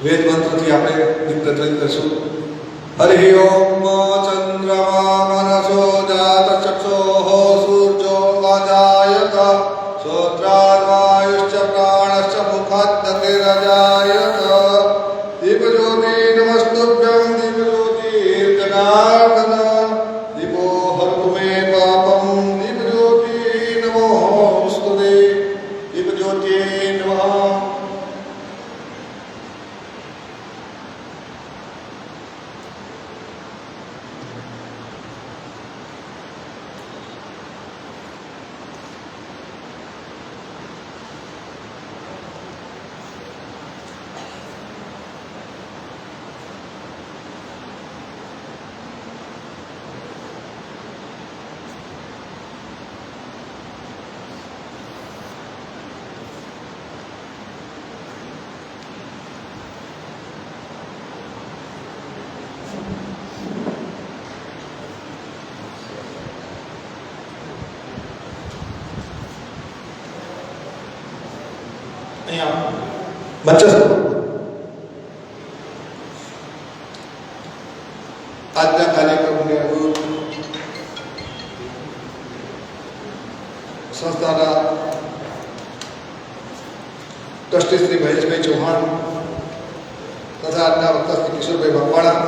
वेद मंत्र थी આપણે ગીત પ્રચલિત કરશું. હરિ ઓમ ચંદ્રમા મનસો જાત ચક્ષોઃ સૂર્યો વાજાયત શ્રોત્રાવાયુશ્ચ પ્રાણશ્ચ મુખાદ્દતિરજાયત દીપજ્યોતિ નમસ્તુભ્યં દીપજ્યોતિર્જનાર્દન દીપો હરતુ મે પાપમ દીપજ્યોતિ નમોસ્તુતે દીપજ્યોતિ નમઃ. મંચસ્થ આજના કાર્યક્રમને સંસ્થાના ટ્રસ્ટી શ્રી મહેશભાઈ ચૌહાણ તથા આજના વક્તા શ્રી કિશોરભાઈ મકવાણા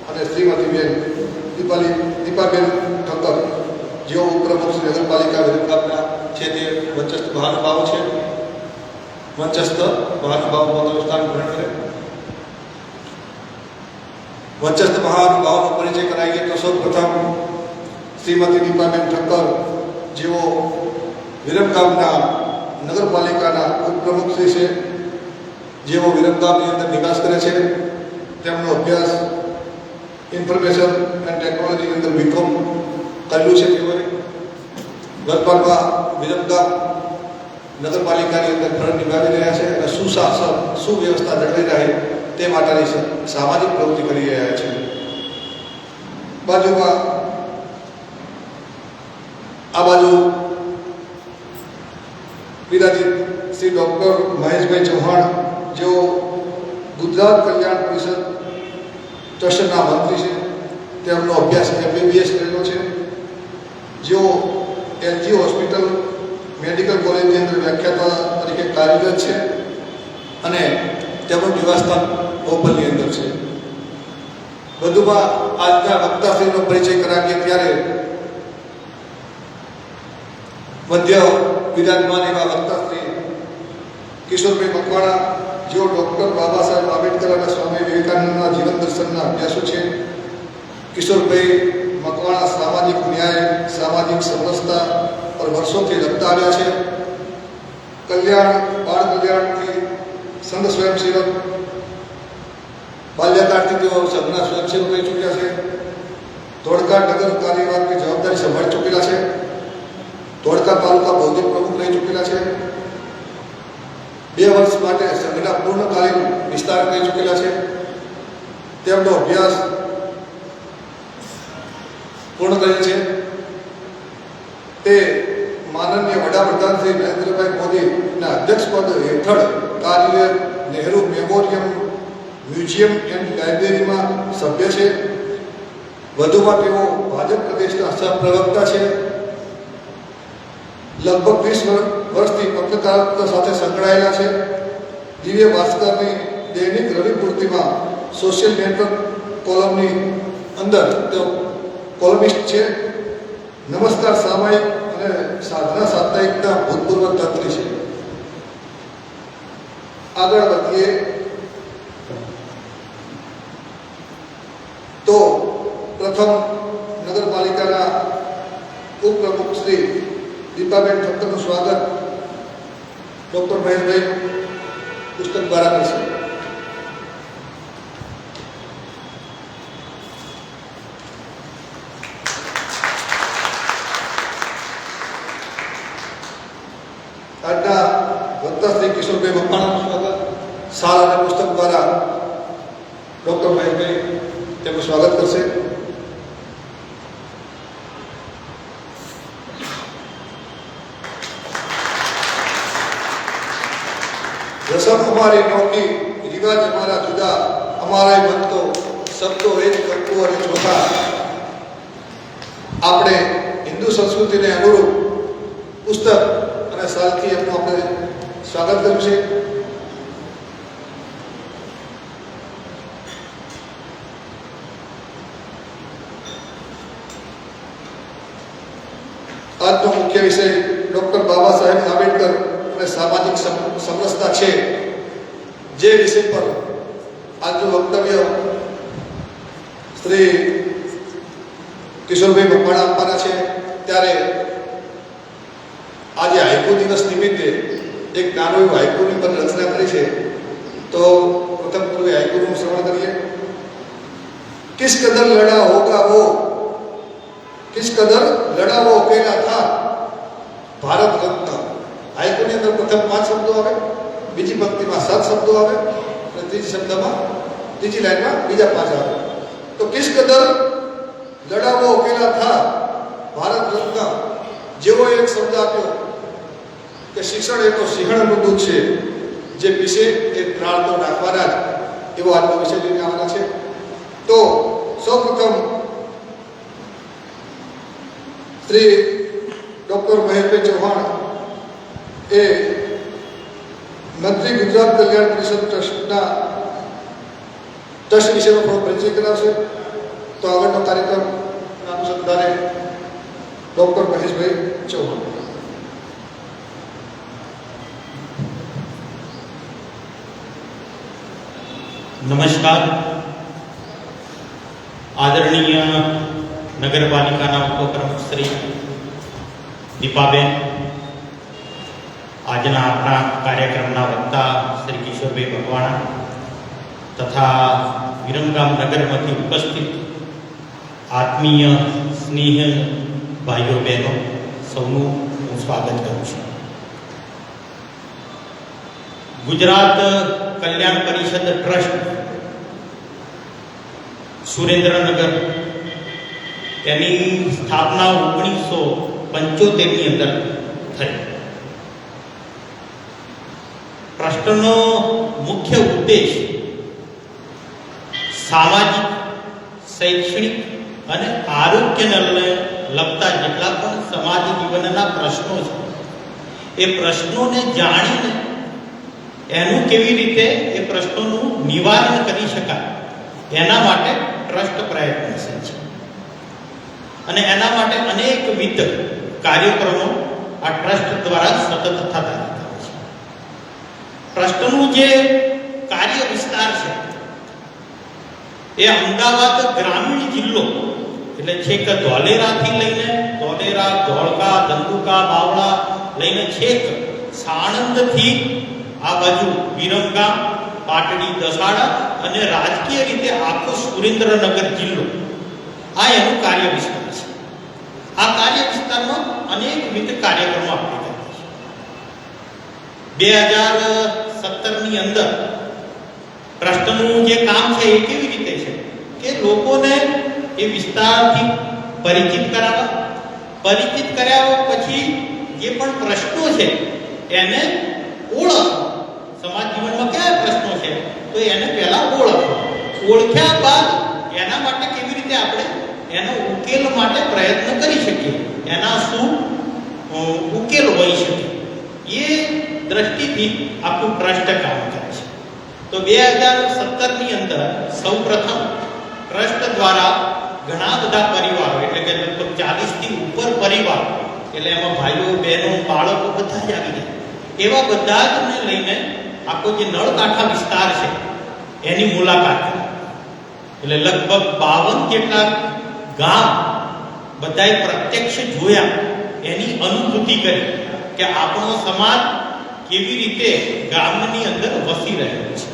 અને શ્રીમતીબેન દીપાબેન ઠક્કર જેઓ ઉપપ્રમુખ શ્રી નગરપાલિકા વિરુદ્ધના છે તે મંચસ્થ મહાનુભાવો છે. મંચસ્થ મહાનુભાવ પોતાનું સ્થાન ગ્રહણ કરે. મંચસ્થ મહાનુભાવનો પરિચય કરાવીએ તો સૌ પ્રથમ શ્રીમતી દીપાબેન ઠક્કર જેઓ વિરમગામના નગરપાલિકાના ઉપપ્રમુખ શ્રી છે, જેઓ વિરમગામની અંદર નિવાસ કરે છે. તેમનો અભ્યાસ ઇન્ફોર્મેશન એન્ડ ટેકનોલોજીની અંદર બીકોમ કરેલું છે. તેઓએ વર્તમાનમાં વિરમગામ નગરપાલિકાની અંદર ફરજ નિભાવી રહ્યા છે અને સુશાસન સુવ્યવસ્થા જળવાઈ રહે તે માટેની સામાજિક પ્રવૃત્તિ કરી રહ્યા છે. બાજુમાં આ બાજુ વિરાજિત શ્રી ડૉક્ટર મહેશભાઈ ચૌહાણ જેઓ ગુજરાત કલ્યાણ પરિષદ ટ્રસ્ટના મંત્રી છે. તેમનો અભ્યાસ MBBS કરેલો છે. જેઓ LG હોસ્પિટલ મેડિકલ કોલેજની અંદર વ્યાખ્યાતા તરીકે કાર્યરત છે અને તેમનું નિવાસસ્થાન બોપલની અંદર છે. વધુમાં આજના વક્તાશ્રીનો પરિચય કરાવીએ ત્યારે મધ્ય વિરાજમાન એવા વક્તાશ્રી કિશોરભાઈ મકવાણા જેઓ ડૉક્ટર બાબા સાહેબ આંબેડકર અને સ્વામી વિવેકાનંદના જીવન દર્શનના અભ્યાસો છે. કિશોરભાઈ મકવાણા સામાજિક ન્યાય સામાજિક સમરસતા પર વર્ષોથી લખતા આવ્યા છે. કલ્યાણ બાળ કલ્યાણથી સંઘ સ્વયંસેવક, બાલ્યકાળથી તેઓ સંઘના સ્વયંસેવક રહી ચૂક્યા છે. ધોળકા નગર કાર્યવાહકની જવાબદારી સંભાળી ચૂકેલા છે. ધોળકા તાલુકા બૌદ્ધિક પ્રમુખ રહી ચૂકેલા છે. 2 વર્ષ માટે સંઘના પૂર્ણકાલીન વિસ્તાર રહી ચૂકેલા છે. તેમનો અભ્યાસ પૂર્ણ કરેલ છે. તે માનનીય વડાપ્રધાન શ્રી નરેન્દ્રભાઈ મોદીના અધ્યક્ષપદ હેઠળ કાર્યરત નહેરુ મેમોરિયલ મ્યુઝિયમ એન્ડ લાઇબ્રેરીમાં સભ્ય છે. વધુમાં તેઓ ભાજપ પ્રદેશના સહપ્રવક્તા છે. લગભગ 20 વર્ષથી પત્રકારત્વ સાથે સંકળાયેલા છે. દિવ્ય ભાસ્કરની દૈનિક રવિપૂર્તિમાં સોશિયલ નેટવર્ક કોલમની અંદર તેઓ કોલમિસ્ટ છે. નમસ્કાર સામાયિક અને સાધના સાપ્તાહિકના ભૂતપૂર્વ તંત્રી છે. આગળ વધીએ તો પ્રથમ નગરપાલિકાના ઉપપ્રમુખ શ્રી દીપાબેન ઠક્કરનું સ્વાગત ડૉક્ટર મહેશભાઈ પુસ્તક દ્વારા કરશે. આજના વક્તા શ્રી કિશોરભાઈ મકવાણાનું સ્વાગત શાલ અને પુસ્તક દ્વારા ડૉક્ટર મહેશભાઈ તેમનું સ્વાગત કરશે. રસમ અમારી નોની ભેગા જ અમારા જુદા અમારાય બનતો શબ્દો એ જ કરતો અને ચોખા. આપણે હિન્દુ સંસ્કૃતિને અનુરૂપ પુસ્તક અને સાલથી એમનું આપણે સ્વાગત કર્યું છે. આજનો મુખ્ય વિષય ડૉક્ટર બાબા સાહેબ આંબેડકર અને સામાજિક સમરસતા છે. જે વિષય પર આજનું વક્તવ્ય શ્રી કિશોરભાઈ મકવાણા આપવાના છે, ત્યારે આજે હાઈકુ દિવસ નિમિત્તે એક નાનું એવું હાઈકુની પર રચના કરી છે. તો પ્રથમ પૂર્વે હાઈકુનું શ્રવણ કરીએ. કિસ કદર લડા હોગા વો, किस कदर लड़ा वो अकेला था भारत रत्न. हाइकूની અંદર પ્રથમ 5 શબ્દો આવે, બીજી પંક્તિમાં 7 શબ્દો આવે અને ત્રીજી લાઈનમાં બીજા 5 આવે. તો કિસ કદર લડા वो अकेला था ભારત રત્ન, જેવો એક શબ્દ આપ્યો કે શિક્ષણ એ તો સિંહણનું દૂધ છે, જે પીશે એ ત્રાળ તો નાખવાના જ, એવો આજનો વિષય લઈને આવવાના છે. તો સૌપ્રથમ શ્રી ડૉક્ટર મહેશભાઈ ચૌહાણ એ મંત્રી ગુજરાત કલ્યાણ પરિષદ ટ્રસ્ટના ટ્રસ્ટ વિશેનો થોડો પરિચય કરાવશે. તો આગળનો કાર્યક્રમ અનુસંધાને ડૉક્ટર મહેશભાઈ ચૌહાણ. નમસ્કાર. આદરણીય નગરપાલિકાના ઉપપ્રમુખ શ્રી દીપાબેન, આજના આપણા કાર્યક્રમના વક્તા શ્રી કિશોરભાઈ મકવાણા તથા વિરમગામ નગરમાંથી ઉપસ્થિત આત્મીય સ્નેહ ભાઈઓ બહેનો, સૌનું હું સ્વાગત કરું છું. ગુજરાત કલ્યાણ પરિષદ ટ્રસ્ટ સુરેન્દ્રનગર, તેની સ્થાપના 1975ની અંદર થઈ. ટ્રસ્ટનો મુખ્ય ઉદ્દેશ સામાજિક, શૈક્ષણિક અને આરોગ્યને લગતા જેટલા પણ સમાજ જીવનના પ્રશ્નો છે, એ પ્રશ્નોને જાણીને એનું કેવી રીતે એ પ્રશ્નોનું નિવારણ કરી શકાય એના માટે ટ્રસ્ટ પ્રયત્નશીલ છે. અને એના માટે અનેકવિધ કાર્યક્રમો આ ટ્રસ્ટ દ્વારા સતત થતા રહે છે. ટ્રસ્ટનું જે કાર્ય વિસ્તાર છે એ અમદાવાદ ગ્રામીણ જિલ્લો, એટલે છેક ધોલેરાથી લઈને ધોલેરા, ધોળકા, ધંધુકા, બાવળા લઈને છેક સાણંદથી આ બાજુ વિરમગામ, પાટડી, દસાડા અને રાજકીય રીતે આખો સુરેન્દ્રનગર જિલ્લો, આ એનું કાર્ય વિસ્તાર છે. આ કાર્ય વિસ્તારમાં અનેકવિધ કાર્યક્રમો આપણે કરીએ છીએ. 2017ની અંદર ટ્રસ્ટનું જે કામ છે એ કેવી રીતે છે કે લોકોને એ વિસ્તારથી પરિચિત કર્યા પછી જે પણ પ્રશ્નો છે એને ઓળખવા. સમાજ જીવનમાં કયા પ્રશ્નો છે તો એને પહેલા ઓળખ્યા બાદ એના માટે કેવી રીતે આપણે એનો ઉકેલ માટે પ્રયત્ન કરી શકીએ, એના શું ઉકેલ હોઈ શકે, એ દ્રષ્ટિથી આપણું ટ્રસ્ટ કામ કરે છે. તો 2017ની અંદર સૌપ્રથમ ટ્રસ્ટ દ્વારા ઘણા બધા પરિવારો, એટલે કે લગભગ 40થી ઉપર પરિવાર, એટલે એમાં ભાઈઓ, બહેનો, બાળકો બધા જ આવી જાય, એવા બધા જને લઈને આખો જે નળકાંઠા વિસ્તાર છે એની મુલાકાત કરી. એટલે લગભગ 52 જેટલા ગામ બધાએ પ્રત્યક્ષ જોયા, એની અનુભૂતિ કરી કે આપણો સમાજ કેવી રીતે ગામની અંદર વસી રહ્યો છે,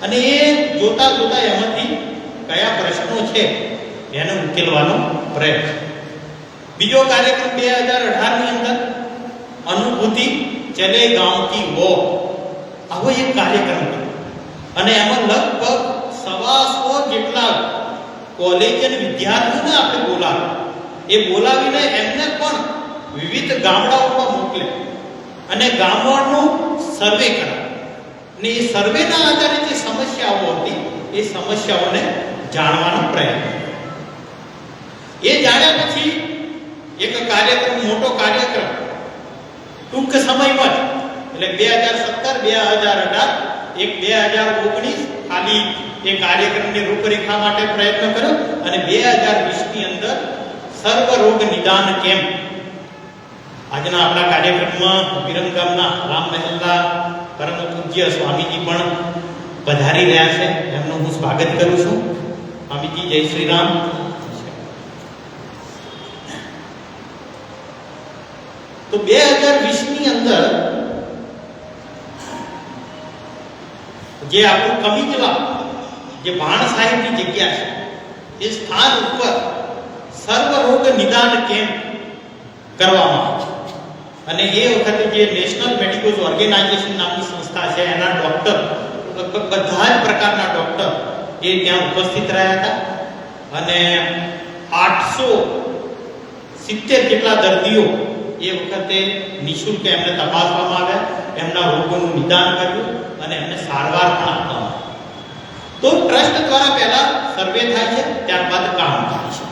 અને એ જોતા જોતા એમાંથી કયા પ્રશ્નો છે એને ઉકેલવાનો પ્રયત્ન. બીજો કાર્યક્રમ 2018ની અંદર અનુભૂતિ ચલે ગાંવ કી વો, આવો એક કાર્યક્રમ કર્યો અને એમાં લગભગ 125 જેટલા કોલેજના વિદ્યાર્થીઓને આપણે બોલાવીને એમને પણ વિવિધ ગામડાઓમાં મોકલે અને ગામડાનું સર્વે કરાવે. અને એ સર્વેના આધારે જે સમસ્યાઓ હતી એ સમસ્યાઓને જાણવાનો પ્રયત્ન કર્યો. એ જાણ્યા પછી એક કાર્યક્રમ, મોટો કાર્યક્રમ ટૂંક સમયમાં જ, એટલે 2017, 2018, એક 2019 ખાલી એ કાર્યક્રમની રૂપરેખા માટે પ્રયત્ન કર્યો અને 2020ની અંદર સર્વરોગ નિદાન કેમ્પ. આજના આપણા કાર્યક્રમમાં વિરમગામના રામ મહેલના પરમ પૂજ્ય સ્વામીજી પણ પધારી રહ્યા છે. એમનું હું સ્વાગત કરું છું. સ્વામીજી, જય શ્રી રામ. તો 2020ની અંદર જે આપણું કમિકલા, જે ભાણ સાહેબની જગ્યા છે, એ સ્થાન ઉપર સર્વરોગ નિદાન કેમ્પ કરવામાં આવે છે. અને એ વખતે જે નેશનલ મેડિકલ ઓર્ગેનાઇઝેશન નામની સંસ્થા છે, એના ડોક્ટર, લગભગ બધા જ પ્રકારના ડોક્ટર એ ત્યાં ઉપસ્થિત રહ્યા હતા. અને 870 જેટલા દર્દીઓ એ વખતે નિઃશુલ્ક એમને તપાસવામાં આવ્યા, એમના રોગોનું નિદાન કર્યું અને એમને સારવાર પણ આપવામાં આવી. તો ટ્રસ્ટ દ્વારા પહેલા સર્વે થાય છે, ત્યારબાદ કામ થાય છે.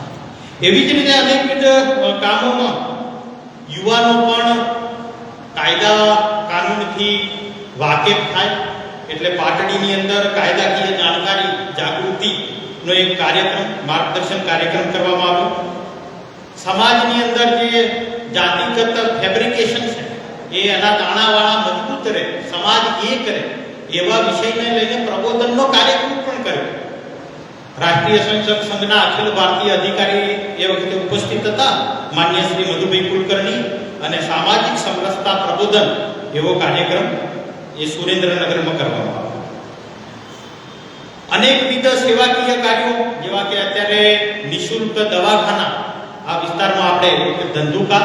એવી જ રીતે અનેકવિધ કામોમાં યુવાનો પણ કાયદા કાનૂનથી વાકેફ થાય. એટલે પાટડીની અંદર કાયદાકીય જાણકારી જાગૃતિનો એક કાર્યક્રમ, માર્ગદર્શન કાર્યક્રમ કરવામાં આવ્યો. સમાજની અંદર જે જાતિગત ફેબ્રિકેશન છે એ એના દાણાવાળા મજબૂત રહે, સમાજ એક રહે, એવા વિષયને લઈને પ્રબોધનનો કાર્યક્રમ પણ કર્યો. રાષ્ટ્રીય સ્વયંસેવક સંઘના અખિલ ભારતીય અધિકારી એ વખતે ઉપસ્થિત હતા, માન્ય શ્રી મધુભાઈ કુલકર્ણી, અને સામાજિક સમરસતા પ્રબોધન એવો કાર્યક્રમ એ સુરેન્દ્રનગરમાં કરવામાં આવ્યો. અનેકવિધ સેવાકીય કાર્યો, જેવા કે અત્યારે નિઃશુલ્ક દવાખાના આ વિસ્તારમાં આપણે ધંધુકા,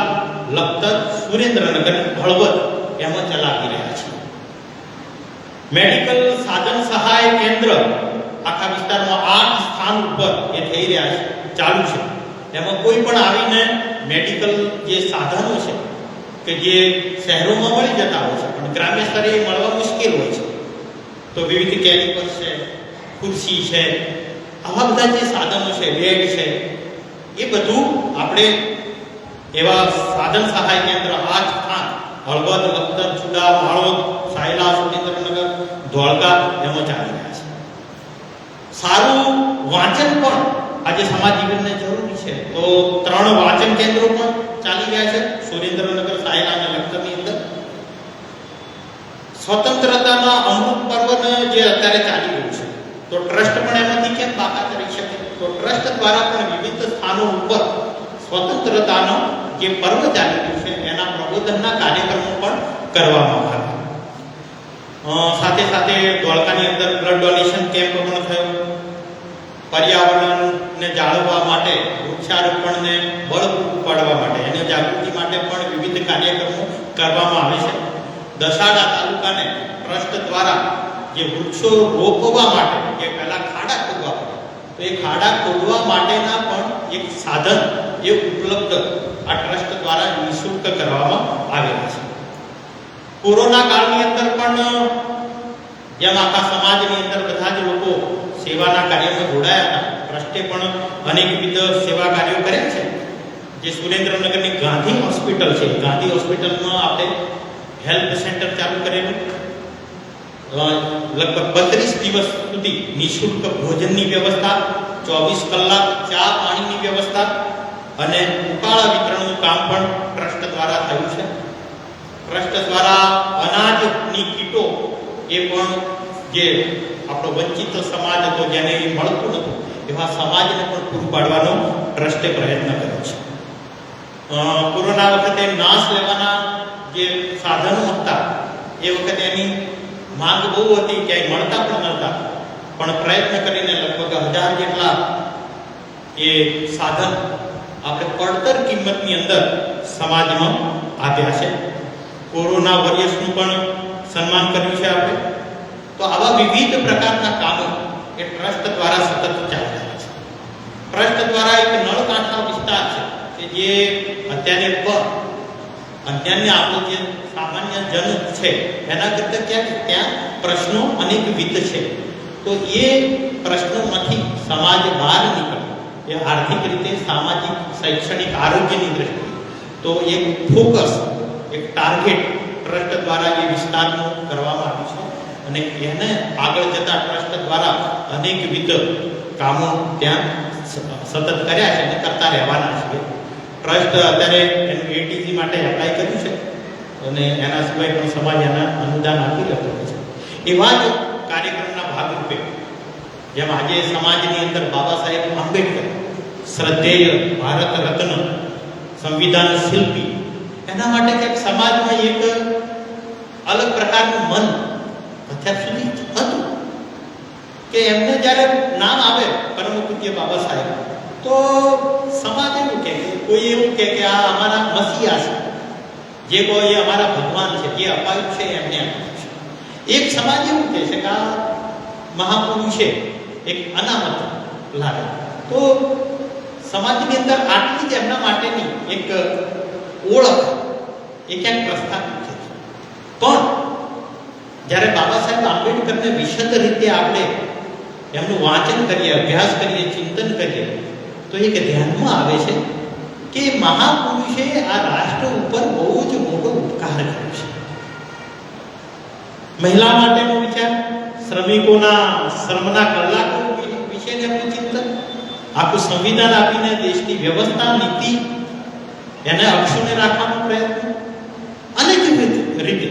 લખતર, સુરેન્દ્રનગર, હળવદ એમાં ચલાવી રહ્યા છીએ. મેડિકલ સાધન સહાય કેન્દ્ર આખા વિસ્તારમાં 8 સ્થાન ઉપર એ થઈ રહ્યા છે, ચાલુ છે. એમાં કોઈ પણ આવીને મેડિકલ જે સાધનો છે કે જે શહેરોમાં મળી જતા હોય છે પણ ગ્રામ્ય સ્તરે મળવા મુશ્કેલ હોય છે, તો વિવિધ કેલિપર છે, ખુરશી છે, આવા બધા જે સાધનો છે, બેગ છે, એ બધું આપણે એવા સાધન સહાય કેન્દ્ર 8 સ્થાન હળવદ, લખતર, ચુડા, માળોદ, સાયલા, સુરેન્દ્રનગર, ધોળકા એમાં ચાલી રહ્યા છે. સારું વાંચન પણ આજે સમાજ જીવનને જરૂરી છે, તો 3 વાંચન કેન્દ્રો પણ ચાલી રહ્યા છે સુરેન્દ્રનગર, સાયલા અને લખતરની અંદર. સ્વતંત્રતાના અમૃત પર્વને જે અત્યારે ચાલી રહ્યું છે, તો ટ્રસ્ટ પણ એમાંથી કેમ બાકાત રહી શકે? તો ટ્રસ્ટ દ્વારા પણ વિવિધ સ્થાનો ઉપર સ્વતંત્રતાનો જે પર્વ ચાલી રહ્યું છે એના પ્રબોધનના કાર્યક્રમો પણ કરવામાં આવ્યા. સાથે સાથે ધોળકાની અંદર બ્લડ ડોનેશન કેમ્પ પણ થયો. પર્યાવરણને જાળવવા માટે, વૃક્ષારોપણને બળ પૂરું પાડવા માટે, એની જાગૃતિ માટે પણ વિવિધ કાર્યક્રમો કરવામાં આવે છે. દસાડા તાલુકાને ટ્રસ્ટ દ્વારા જે વૃક્ષો રોપવા માટે, કે પહેલા ખાડા ખોદવા પડે, તો એ ખાડા ખોદવા માટેના પણ એક સાધન એ ઉપલબ્ધ આ ટ્રસ્ટ દ્વારા નિઃશુલ્ક કરવામાં આવેલા છે. કોરોના કાળની અંદર પણ જેમ આખા સમાજની અંદર બધા જ લોકો સેવાના કાર્યમાં જોડાયા હતા, ટ્રસ્ટે પણ અનેકવિધ સેવા કાર્યો કર્યા છે. જે સુરેન્દ્રનગરની ગાંધી હોસ્પિટલ છે, ગાંધી હોસ્પિટલમાં આપણે હેલ્થ સેન્ટર ચાલુ કરેલું. લગભગ 32 દિવસ સુધી નિઃશુલ્ક ભોજનની વ્યવસ્થા, 24 કલાક ચા પાણીની વ્યવસ્થા અને ઉકાળા વિતરણનું કામ પણ ટ્રસ્ટ દ્વારા થયું છે. ટ્રસ્ટ દ્વારા અનાજની કીટો એ પણ જે આપણો વંચિત સમાજ હતો, જેને મળતું નહોતું, એવા સમાજને પણ પૂરું પાડવાનો ટ્રસ્ટે પ્રયત્ન કર્યો છે. કોરોના વખતે નાશ લેવાના જે સાધનો હતા એ વખતે એની માંગ બહુ હતી, ક્યાંય મળતા પણ નહોતા, પણ પ્રયત્ન કરીને લગભગ 1000 જેટલા એ સાધન આપણે પડતર કિંમતની અંદર સમાજમાં આપ્યા છે. કોરોના વોરિયર્સનું પણ સન્માન કર્યું છે આપણે. તો આવા વિવિધ પ્રકારના કામો એ ટ્રસ્ટ દ્વારા સતત ચાલી રહ્યા છે. ટ્રસ્ટ દ્વારા એક નળકાંઠા વિસ્તાર છે કે જે અત્યારે અન્યાન્ય આપણો જે સામાન્ય જન છે એના કરતાં ક્યાંક ત્યાં પ્રશ્નો અનેકવિધ છે. તો એ પ્રશ્નોમાંથી સમાજ બહાર નીકળે, એ આર્થિક રીતે, સામાજિક, શૈક્ષણિક, આરોગ્યની દ્રષ્ટિએ તો એક ફોકસ, એક ટાર્ગેટ ટ્રસ્ટ દ્વારા એ વિસ્તારનું કરવામાં આવ્યું છે અને એને આગળ જતા ટ્રસ્ટ દ્વારા અનેકવિધ કામો ત્યાં સતત કર્યા છે અને કરતા રહેવાના છે. ટ્રસ્ટ અત્યારે એનું એટીજી માટે એપ્લાય કર્યું છે અને એના સિવાય પણ સમાજ એના અનુદાન આપી રહ્યો છે. એવા જ કાર્યક્રમના ભાગરૂપે જેમ આજે સમાજની અંદર બાબા સાહેબ આંબેડકર, શ્રદ્ધેય ભારત રત્ન, સંવિધાન શિલ્પી, એના માટે કંઈક સમાજમાં એક અલગ પ્રકારનું મન અત્યાર સુધી હતું કે એમને જ્યારે નામ આવે પરમ પૂજ્ય બાબા સાહેબ તો સમાજ એવું કહે, કોઈ એવું કહે કે આ અમારા મસીહા છે, જે કોઈ અમારા ભગવાન છે, જે અપાયું છે એમને આપ્યું છે. એક સમાજ એવું કહે છે કે આ મહાપુરુષે એક અનામત લાવે. તો સમાજની અંદર આટલી જ એમના માટેની એક ઓળખ એ ક્યાંક પ્રસ્થાપિત છે. પણ જ્યારે બાબા સાહેબ આંબેડકરને વિશદ રીતે આપણે એમનું વાંચન કરીએ, અભ્યાસ કરીએ, ચિંતન કરીએ તો એક ધ્યાનમાં આવે છે કે મહાપુરુષે આ રાષ્ટ્ર ઉપર બહુ જ મોટો ઉપકાર કર્યો છે. મહિલા માટેનો વિચાર, શ્રમિકોના શ્રમના કલાકો વિશેનું એમનું ચિંતન, આખું સંવિધાન આપીને દેશની વ્યવસ્થા, નીતિ એને અક્ષુને રાખવાનો પ્રયત્ન, અનેક રીતે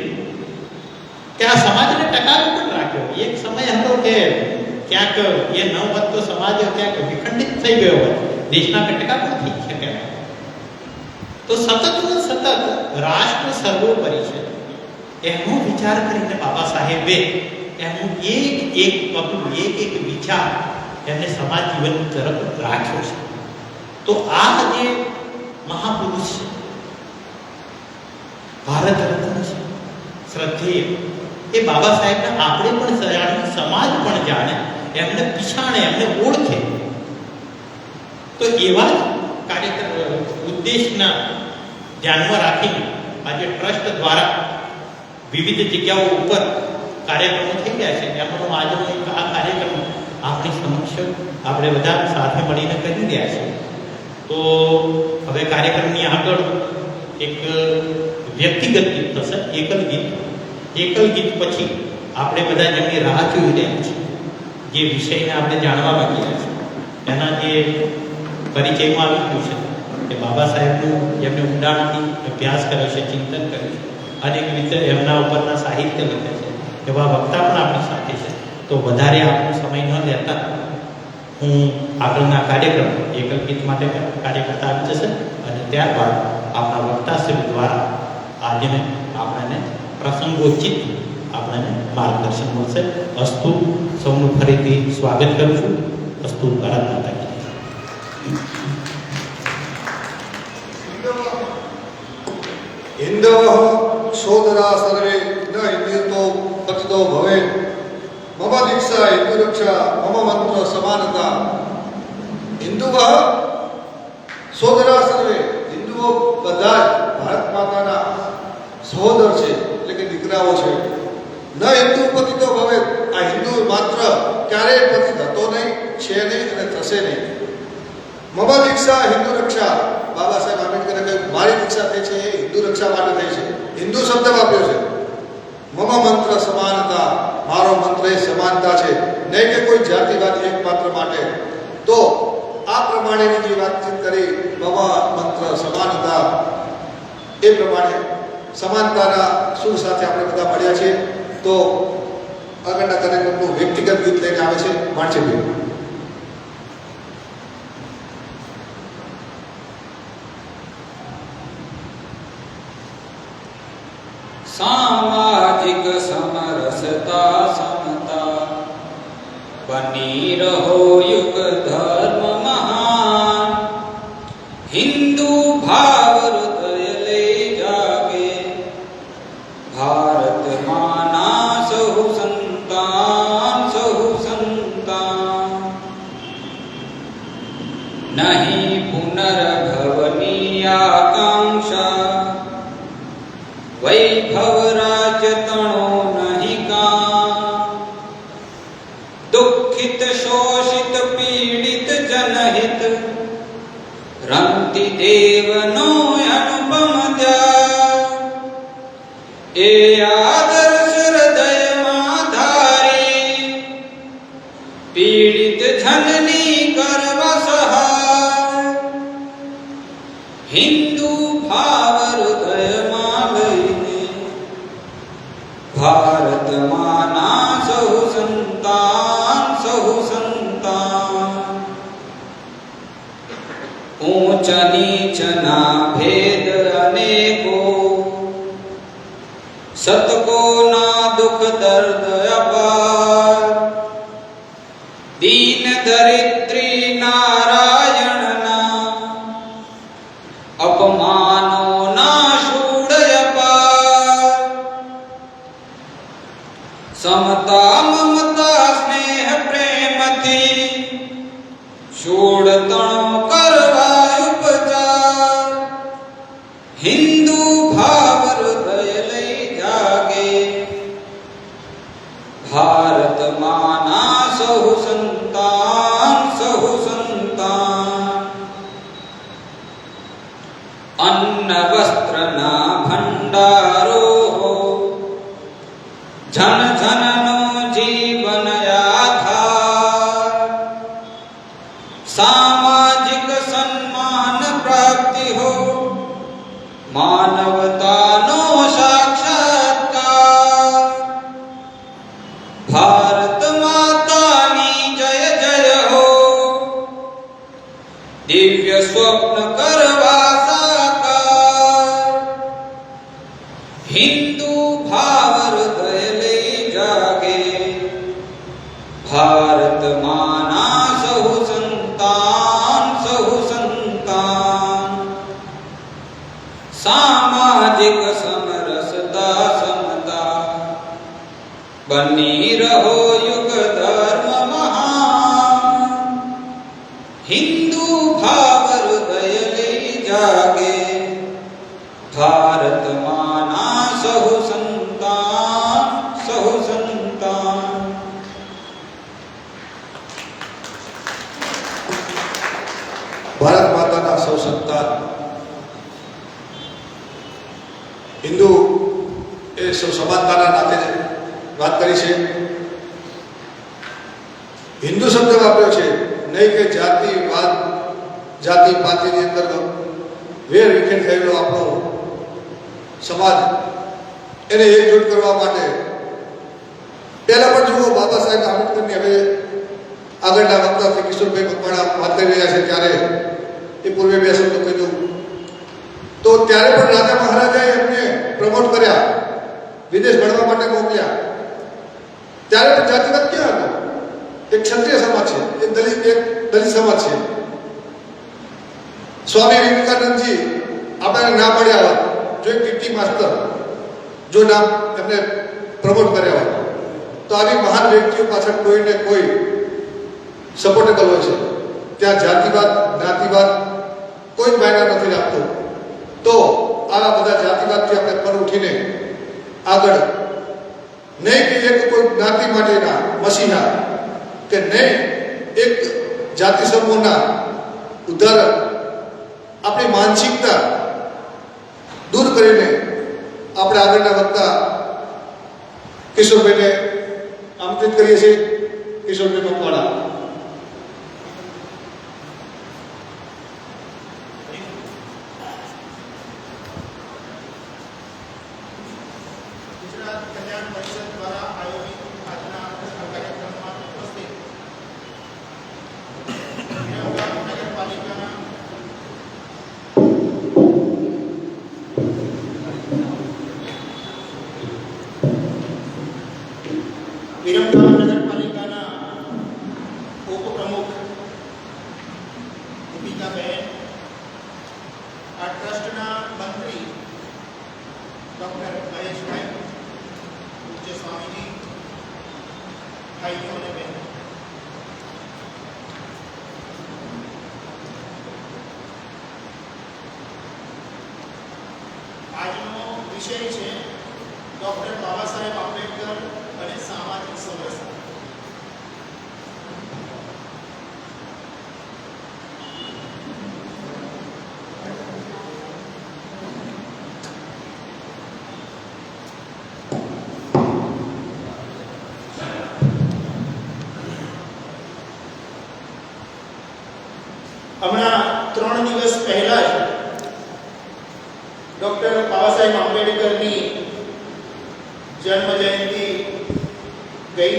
કે આ સમાજને ટકાવી પણ રાખ્યો. એક સમય હતો કે ક્યાંક એ ન હોત તો સમાજ ક્યાંક વિખંડિત થઈ ગયો હોત, દેશના કટકા પણ થઈ શકે. તો સતત ને સતત રાષ્ટ્ર સર્વોપરી છે એનો વિચાર કરીને બાબા સાહેબે એનું એક પગલું, એક વિચાર એમને સમાજ જીવન તરફ રાખ્યો છે. તો આ જે મહાપુરુષ છે, ભારત રત્ન છે, શ્રદ્ધેય, એ બાબા સાહેબને આપણે પણ જાણીએ, સમાજ પણ જાણે, એમને પીછાણે, એમને ઓળખે. તો એવા જ કાર્યક્રમ ઉદ્દેશના ધ્યાનમાં રાખીને આજે ટ્રસ્ટ દ્વારા વિવિધ જગ્યાઓ ઉપર કાર્યક્રમો થઈ ગયા છે. એમનો આજનો એક આ કાર્યક્રમ આપણી સમક્ષ આપણે બધા સાથે મળીને કરી રહ્યા છીએ. તો હવે કાર્યક્રમની આગળ એક વ્યક્તિગત ગીત થશે, એકલ ગીત. એકલ ગીત પછી આપણે બધા જેમની રાહ જોઈ રહ્યા છીએ, જે વિષયને આપણે જાણવા માંગી રહ્યા છીએ, એના જે પરિચયમાં આવી ગયું છે કે બાબા સાહેબનું જેમને ઊંડાણથી અભ્યાસ કર્યો છે, ચિંતન કર્યું છે, અનેક રીતે એમના ઉપરના સાહિત્ય લખ્યા છે, એવા વક્તા પણ આપણી સાથે છે. તો વધારે આપણો સમય ન લેતા હું આગળના કાર્યક્રમ એકલ ગીત માટે કાર્ય કરતા આવી જશે અને ત્યારબાદ આપણા વક્તાશ્રી દ્વારા આજને આપણને પ્રસંગોચિત આપણને માર્ગદર્શન મળશે. અસ્તુ. સૌનું ફરીથી સ્વાગત કરું છું. અસ્તુ. ભારત માતા કી જય. હિન્દવ સોદરા સર્વે ન હિન્દુતો પતિતો ભવે મમ દીક્ષા હિન્દુ રક્ષા મમ મંત્ર સમાનતા. હિન્દુવ સોદરા સર્વે, હિન્દુઓ બધા જ ભારત માતાના સહોદર છે, એટલે કે દીકરાઓ છે. ન હિન્દુ પતિતો ભવે, આ હિન્દુ માત્ર ક્યારેય પતિ થતો નહીં, છે નહીં અને થશે નહીં. મમ દીક્ષા હિન્દુ રક્ષા, બાબા સાહેબ આંબેડકરે કહ્યું મારી દીક્ષા થઈ છે એ હિન્દુ રક્ષા માટે થઈ છે. હિન્દુ શબ્દ વાપર્યો છે. મમ મંત્ર સમાનતા, મારો મંત્ર એ સમાનતા છે, નહીં કે કોઈ જાતિવાદી એક માત્ર માટે. તો આ પ્રમાણેની જે વાતચીત કરી, મમ મંત્ર સમાનતા, એ પ્રમાણે સમાનતાના સુર સાથે આપણે બધા મળ્યા છીએ. તો આગળના કાર્યક્રમનું વ્યક્તિગત ગીત લઈને આવે છે માણસેભાઈ. सामाजिक समरसता समता बनी रहो युग धर्म महान. हिंदू भाव हृदय ले जागे, भारत माना सहु संतान नहीं पुनर्भवनी आकांक्षा, वैभव राज्य तणो नहीं कान. એવનો અનુપમ ત્યાગ એ આદર્શ હૃદયમાં ધારી પીડિત જનની કરવા સહાય હિન્દુ ભાવ હૃદયમાં લઈને ભારતમાંના સહુ સંતાન ઊંચ નીચના ભેદ અનેકો સતકોના દુઃખ દર્દ અપાર દીન દરિદ્રી નારાયણના અપમાનોના શૂળ અપાર સમતા મમતા સ્નેહ પ્રેમથી શૂળ તણો કરવા ઉપચાર હિન્દુ ભાવ હૃદય લઈ જાગે ભારતમાંના સહુ સંતાન અન્ન વસ્ત્રના ભંડારો જન જનનો જીવન આધાર સામાજિક સન્માન પ્રાપ્તિ હો માનવતાનો સાક્ષાત્કાર ભારત માતાની જય જય હો દિવ્ય સ્વપ્ન કરવા સાકાર હિન્દુ ભાવ હૃદય લઈ જાગે ભારતમાંના સહુ સંતાન સામાજિક સમરસતા સમતા બની રહો યુગ ધર્મ મહાન હિન્દુ ભાવ હૃદય લઈ જાગે ભારતમાંના સહુ સંતાન ભારત માતાના સૌ સંતાન હિન્દુ એ સૌ સમાનતાના નાતે વાત કરી છે. હિન્દુ શબ્દ વાપર્યો છે, નહીં કે જાતિવાદ જાતિ પાતિની અંદર વેર વિખેર થયેલો આપણો સમાજ એને એકજૂટ કરવા માટે પહેલા પણ જુઓ બાબા સાહેબ આંબેડકરની હવે આગળના વક્તા શ્રી કિશોરભાઈ મકવાણા વાત કરી રહ્યા છે ત્યારે એ પૂર્વે બે શબ્દો કીધું તો ત્યારે પણ રાજા મહારાજાએ એમને પ્રમોટ કર્યા, વિદેશ ભણવા માટે મોકલ્યા. ત્યારે પણ જાતિવાદ ક્યાં હતો? એક ક્ષત્રિય સમાજ છે, એક દલિત સમાજ છે. સ્વામી વિવેકાનંદજી આપણે ના પડ્યા હોત જો એક પીટી માસ્ટર જો નામ એમને પ્રમોટ કર્યા હોત તો આવી મહાન વ્યક્તિઓ પાછળ કોઈને કોઈ સપોર્ટેબલ હોય છે. ત્યાં જાતિવાદ જ્ઞાતિવાદ કોઈ જ માયના નથી રાખતો. તો આવા બધા જાતિવાદથી આપણે પર ઉઠીને આગળ નહીં કે એક કોઈ જ્ઞાતિ માટેના મસીહા કે નહીં એક જાતિ સમૂહના ઉદાહરણ આપણી માનસિકતા દૂર કરીને આપણે આગળના વક્તા કિશોરભાઈને આમંત્રિત કરીએ છીએ. કિશોરભાઈ મકવાણા. વિરમગામ નગરપાલિકાના ઉપપ્રમુખ દીપિકાબેન, આ ટ્રસ્ટના મંત્રી ડૉક્ટર મહેશભાઈ, પૂજ્ય સ્વામીજી, ભાઈઓ અને બહેનો, આજનો વિષય છે ડૉક્ટર બાબા સાહેબ આંબેડકર અને સામાજિક સમરસતા. 3 દિવસ પહેલા જ ડોક્ટર બાબા સાહેબ આંબેડકરની જન્મ જયંતિ ગઈ.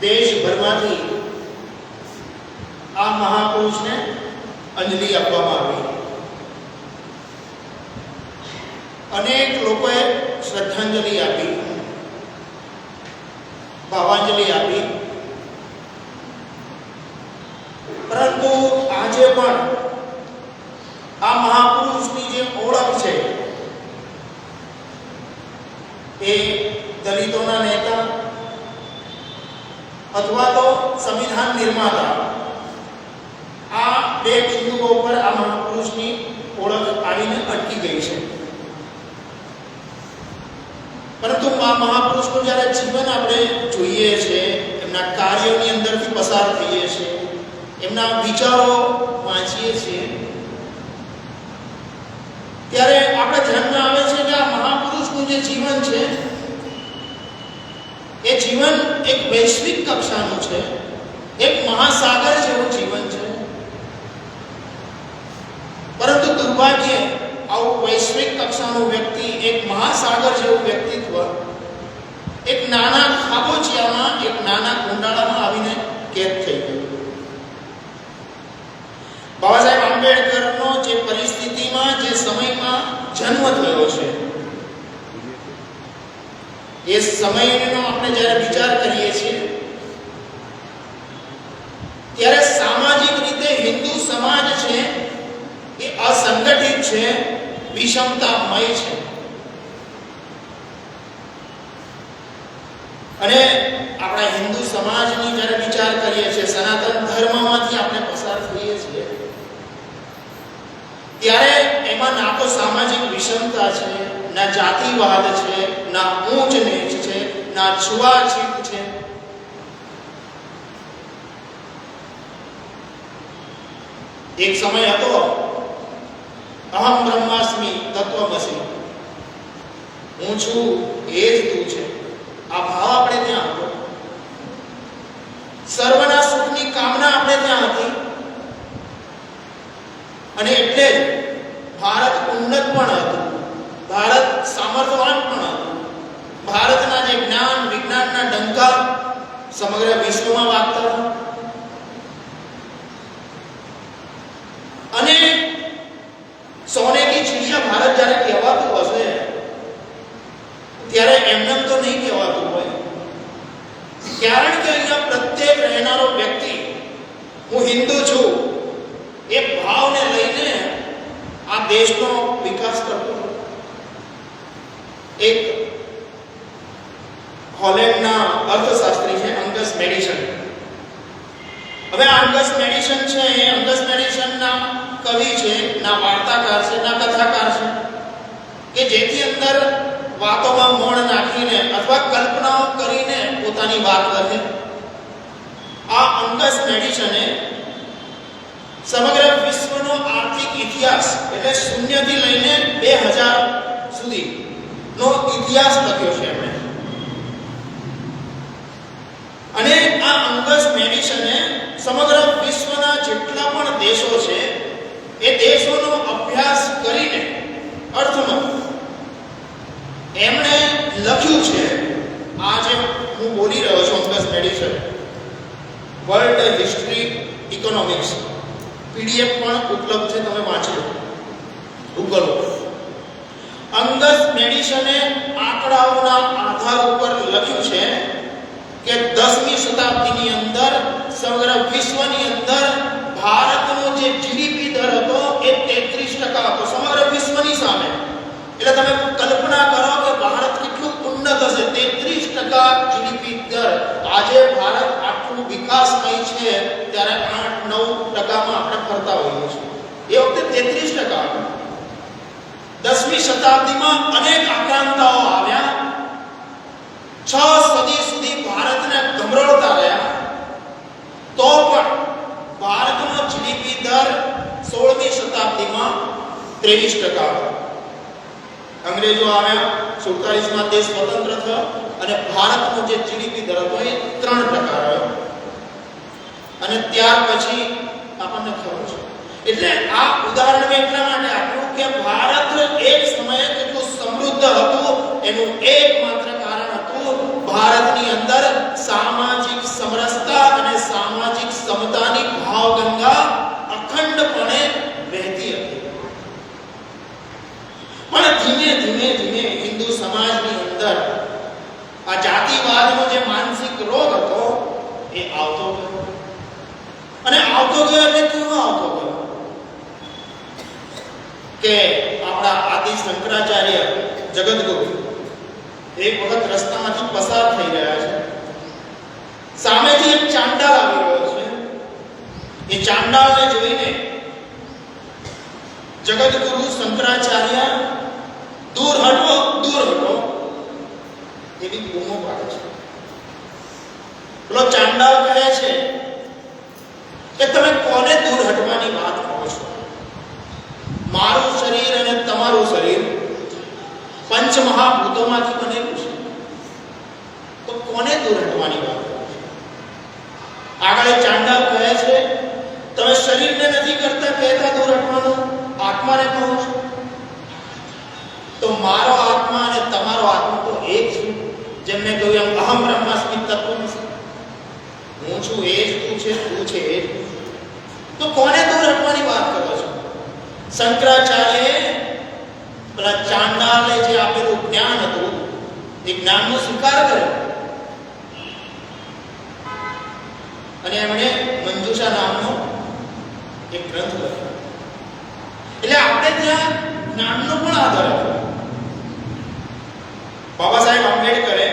દેશભરમાંથી આ મહાપુરુષને અંજલિ આપવામાં આવી. અનેક લોકોએ શ્રદ્ધાંજલિ આપી, ભાવાંજલિ આપી, પરંતુ આજે પણ આ મહાપુરુષની જે ઓળખ છે એ દલિતોના નેતા અથવા તો સંવિધાન નિર્માતા, આ બે બિંદુઓ પર આ મહાપુરુષની ઓળખ આવીને અટકી ગઈ છે. પરંતુ આ મહાપુરુષનું જ્યારે જીવન આપણે જોઈએ છે, એમના કાર્યોની અંદરથી પસાર થઈએ છીએ, એમના વિચારો વાંચીએ છીએ, ત્યારે આપણે ધ્યાનમાં આવે છે કે આ મહાપુરુષનું જે જીવન છે એ જીવન એક વૈશ્વિક કક્ષાનું છે, એક મહાસાગર જેવું જીવન છે. પરંતુ દુર્ભાગ્યે આવું વૈશ્વિક કક્ષાનું વ્યક્તિ, એક મહાસાગર જેવું વ્યક્તિત્વ એક નાના ખાબોચિયામાં, એક નાના કુંડાળામાં આવીને કેદ થઈ ગયું. બાબા સાહેબ આંબેડકરનો જે પરિસ્થિતિમાં, જે સમયમાં જન્મ થયો છે, એ સમયનો આપણે જ્યારે વિચાર કરીએ છીએ ત્યારે સામાજિક રીતે હિન્દુ સમાજ છે એ અસંગઠિત છે, વિષમતામય છે. અને આપણા હિન્દુ સમાજની જ્યારે વિચાર કરીએ છીએ, સનાતન ધર્મમાંથી આપણે પસાર થઈએ છીએ, ત્યારે એમાં ના તો સામાજિક વિષમતા છે, ના જાતિવાદ છે, ના ઊંચ નીચ છે, ના છૂઆછૂત છે. એક સમય હતો અહમ બ્રહ્માસ્મિ તત્વમસી, હું છું એ જ તું છે, આ ભાવ આપણે ત્યાં હતો. સર્વના સુખની કામના આપણે ત્યાં હતી. અને એટલે જ ભારત ઉન્નત પણ હતું, ભારત સામર્થ્યવાન પણ હતું. ભારતના જે જ્ઞાન વિજ્ઞાનના ડંકા સમગ્ર વિશ્વમાં વાગતા હતા. અને સોને કી ચિડિયા ભારત જ્યારે કહેવાતું હશે ત્યારે એમને તો નહીં કહેવાતું હોય, કારણ કે અહીંયા પ્રત્યેક રહેનારો વ્યક્તિ હું હિન્દુ છું એ ભાવને લઈને આ દેશનો વિકાસ કરતો. એક હોલેન્ડના અર્થશાસ્ત્રી છે અંગસ મેડિસન. હવે આ અંગસ મેડિસન છે, એ અંગસ મેડિસનના કવિ છે, ના વાર્તાકાર છે, ના કથાકાર છે, કે જેથી અંદર વાતોમાં મોણ નાખીને અથવા કલ્પનાઓ કરીને પોતાની વાત લખે. આ અંગસ મેડિસને સમગ્ર વિશ્વનો આર્થિક ઇતિહાસ, એટલે શૂન્યથી લઈને 2000 સુધીનો ઇતિહાસ લખ્યો છે એમણે. અને આ અંગસ મેડિસને સમગ્ર વિશ્વના જેટલા પણ દેશો છે એ દેશોનો અભ્યાસ કરીને અર્થમાં એમણે લખ્યું છે. આ જે હું બોલી રહ્યો છું Angus Madison, world history economics, PDF પણ ઉપલબ્ધ છે, તમે વાંચી લો ગૂગલ ઉપર. અંગસ મેડિસને આંકડાઓના આધાર ઉપર લખ્યું છે કે 10મી શતાબ્દીની અંદર સમગ્ર વિશ્વની અંદર ભારતનો જે જીડીપી દર હતો એ 33% હતો સમગ્ર વિશ્વની સામે. એટલે તમે કલ્પના કરો કે ભારત કેટલું ઉન્નત હશે. 33% જીડીપી દર. આજે ભારત આટલું વિકાસમય છે ત્યારે 8-9%માં આપણે ફરતા હોઈએ છીએ. એ વખતે 33% હતું. 10મી શતાબ્દીમાં અનેક આક્રાંતાઓ આવ્યા, 6 સદી સુધી ભારતને ગમરોળતા રહ્યા, તો પણ ભારતનો જીડીપી દર 16મી શતાબ્દીમાં 23% હતો. અંગ્રેજો આવ્યા, 47માં દેશ સ્વતંત્ર થયો અને ભારતનો જે જીડીપી દર હતો એ 3% રહ્યો. અને ત્યાર પછી આપણને ખબર છે એટલે આ ઉદાહરણ મેં એટલા માટે આપ્યું કે ભારત એક સમયે કેટલું સમૃદ્ધ હતું એનું એકમાત્ર કારણ હતું ભારતની અંદર સામાજિક સમરસતા અને સામાજિક સમતાની ભાવગંગા અખંડપણે વહેતી હતી. પણ ધીમે ધીમે ધીમે હિન્દુ સમાજની અંદર આ જાતિવાદનો જે માનસિક રોગ હતો એ આવતો ગયો. અને આવતો ગયો એટલે કેવો આવતો ગયો કે આપણા આદિ શંકરાચાર્ય જગતગુરુ એક વખત રસ્તામાંથી પસાર થઈ રહ્યા છે. સામેથી એક ચાંડાળ આવી રહ્યો છે. એ ચાંડાળને જોઈને જગતગુરુ શંકરાચાર્ય દૂર હટો એવી બૂમો પાડે છે. પેલો ચાંડાળ કહે છે કે તમે કોને દૂર હટવાની વાત કરો છો? મારું શરીર અને તમારું શરીર પંચમહાભૂતોમાંથી બનેલું છે, તો કોને દૂર હટવાની વાત કરો છો? આગળ ચાંડાળ કહે છે તમે શરીરને નથી કહેતા દૂર હટવાનું, આત્માને કહો છો. તો મારો આત્મા અને તમારો આત્મા તો એક છે. જેમ મેં કહ્યું એમ અહમ બ્રહ્માસ્મિ તત્વમસી, હું છું એ જ તું છે, તું છે એ જ. તો કોને દૂર હટવાની વાત કરો છો? શંકરાચાર્યએ પેલા ચાંડાળને જે આપેલું જ્ઞાન હતું એ જ્ઞાનનો સ્વીકાર કર્યો અને એમણે મંજુષા નામનો એક ગ્રંથ લખ્યો. એટલે આપણે ત્યાં જ્ઞાનનો પણ આધાર હતો. બાબા સાહેબ આંબેડકરે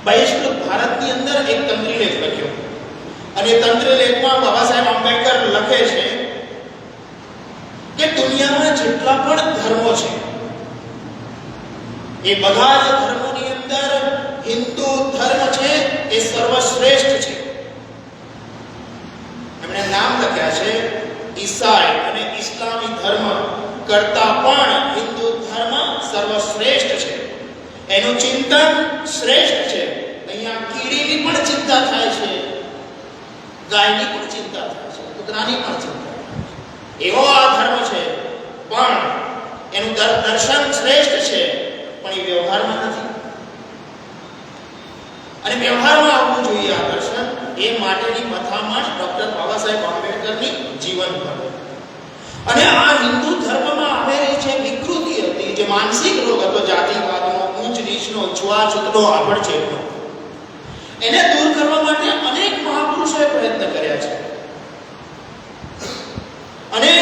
બહિષ્કૃત ભારતની અંદર એક તંત્રીલેખ લખ્યો અને તંત્રીલેખમાં બાબા સાહેબ આંબેડકર લખે છે કે દુનિયામાં જેટલા પણ ધર્મો છે એ બધા જ ધર્મોની અંદર હિન્દુ ધર્મ છે એ સર્વશ્રેષ્ઠ છે. એમણે નામ લખ્યા છે ઈસાઈ અને ઇસ્લામી ધર્મ કરતા પણ હિન્દુ ધર્મ સર્વશ્રેષ્ઠ છે. એનું ચિંતન શ્રેષ્ઠ છે. અહીંયા કીડીની પણ ચિંતા થાય છે, ગાયની પણ ચિંતા થાય છે, કૂતરાની પણ ચિંતા થાય છે. એવો આ ધર્મ છે, પણ એનું દર્શન શ્રેષ્ઠ છે, પણ એ વ્યવહારમાં નથી. અને વ્યવહારમાં આવવું જોઈએ આ દર્શન. એ માટેની મથામણ ડોક્ટર બાબા સાહેબ આંબેડકરની જીવન પર. અને આ હિન્દુ ધર્મમાં આવેલી જે વિકૃતિ હતી, જે માનસિક રોગ હતો જાતિવાદનો, ઊંચ નીચનો, છૂઆછૂતનો, આભડછેડનો, એને દૂર કરવા માટે અનેક મહાપુરુષોએ પ્રયત્ન કર્યા છે. અને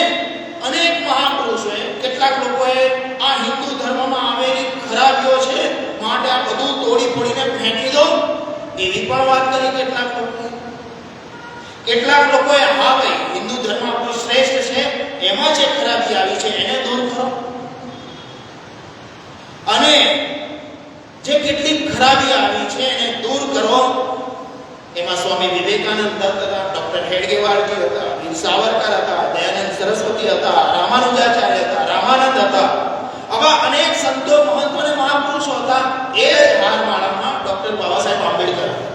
અનેક મહાપુરુષોએ, કેટલાક લોકોએ આ હિન્દુ ધર્મમાં આવેલી ખરાબીઓ છે માટે આ બધું તોડી ફોડીને ફેંકી દો એવી પણ વાત કરી. કેટલાક લોકોએ હા ભાઈ હિન્દુ ધર્મ આપણું શ્રેષ્ઠ છે, એમાં જે ખરાબી આવી છે એને દૂર કરો. અને જે કેટલીક ખરાબી આવી છે એને દૂર કરો. એમાં સ્વામી વિવેકાનંદ હતા, ડોક્ટર હેડગેવારજી હતા, વીર સાવરકર હતા, દયાનંદ સરસ્વતી હતા, રામાનુજાચાર્ય હતા, રામાનંદ હતા. આવા અનેક સંતો, મહંતો અને મહાપુરુષો હતા. એ જ હારમાળામાં ડોક્ટર બાબા સાહેબ આંબેડકર હતા.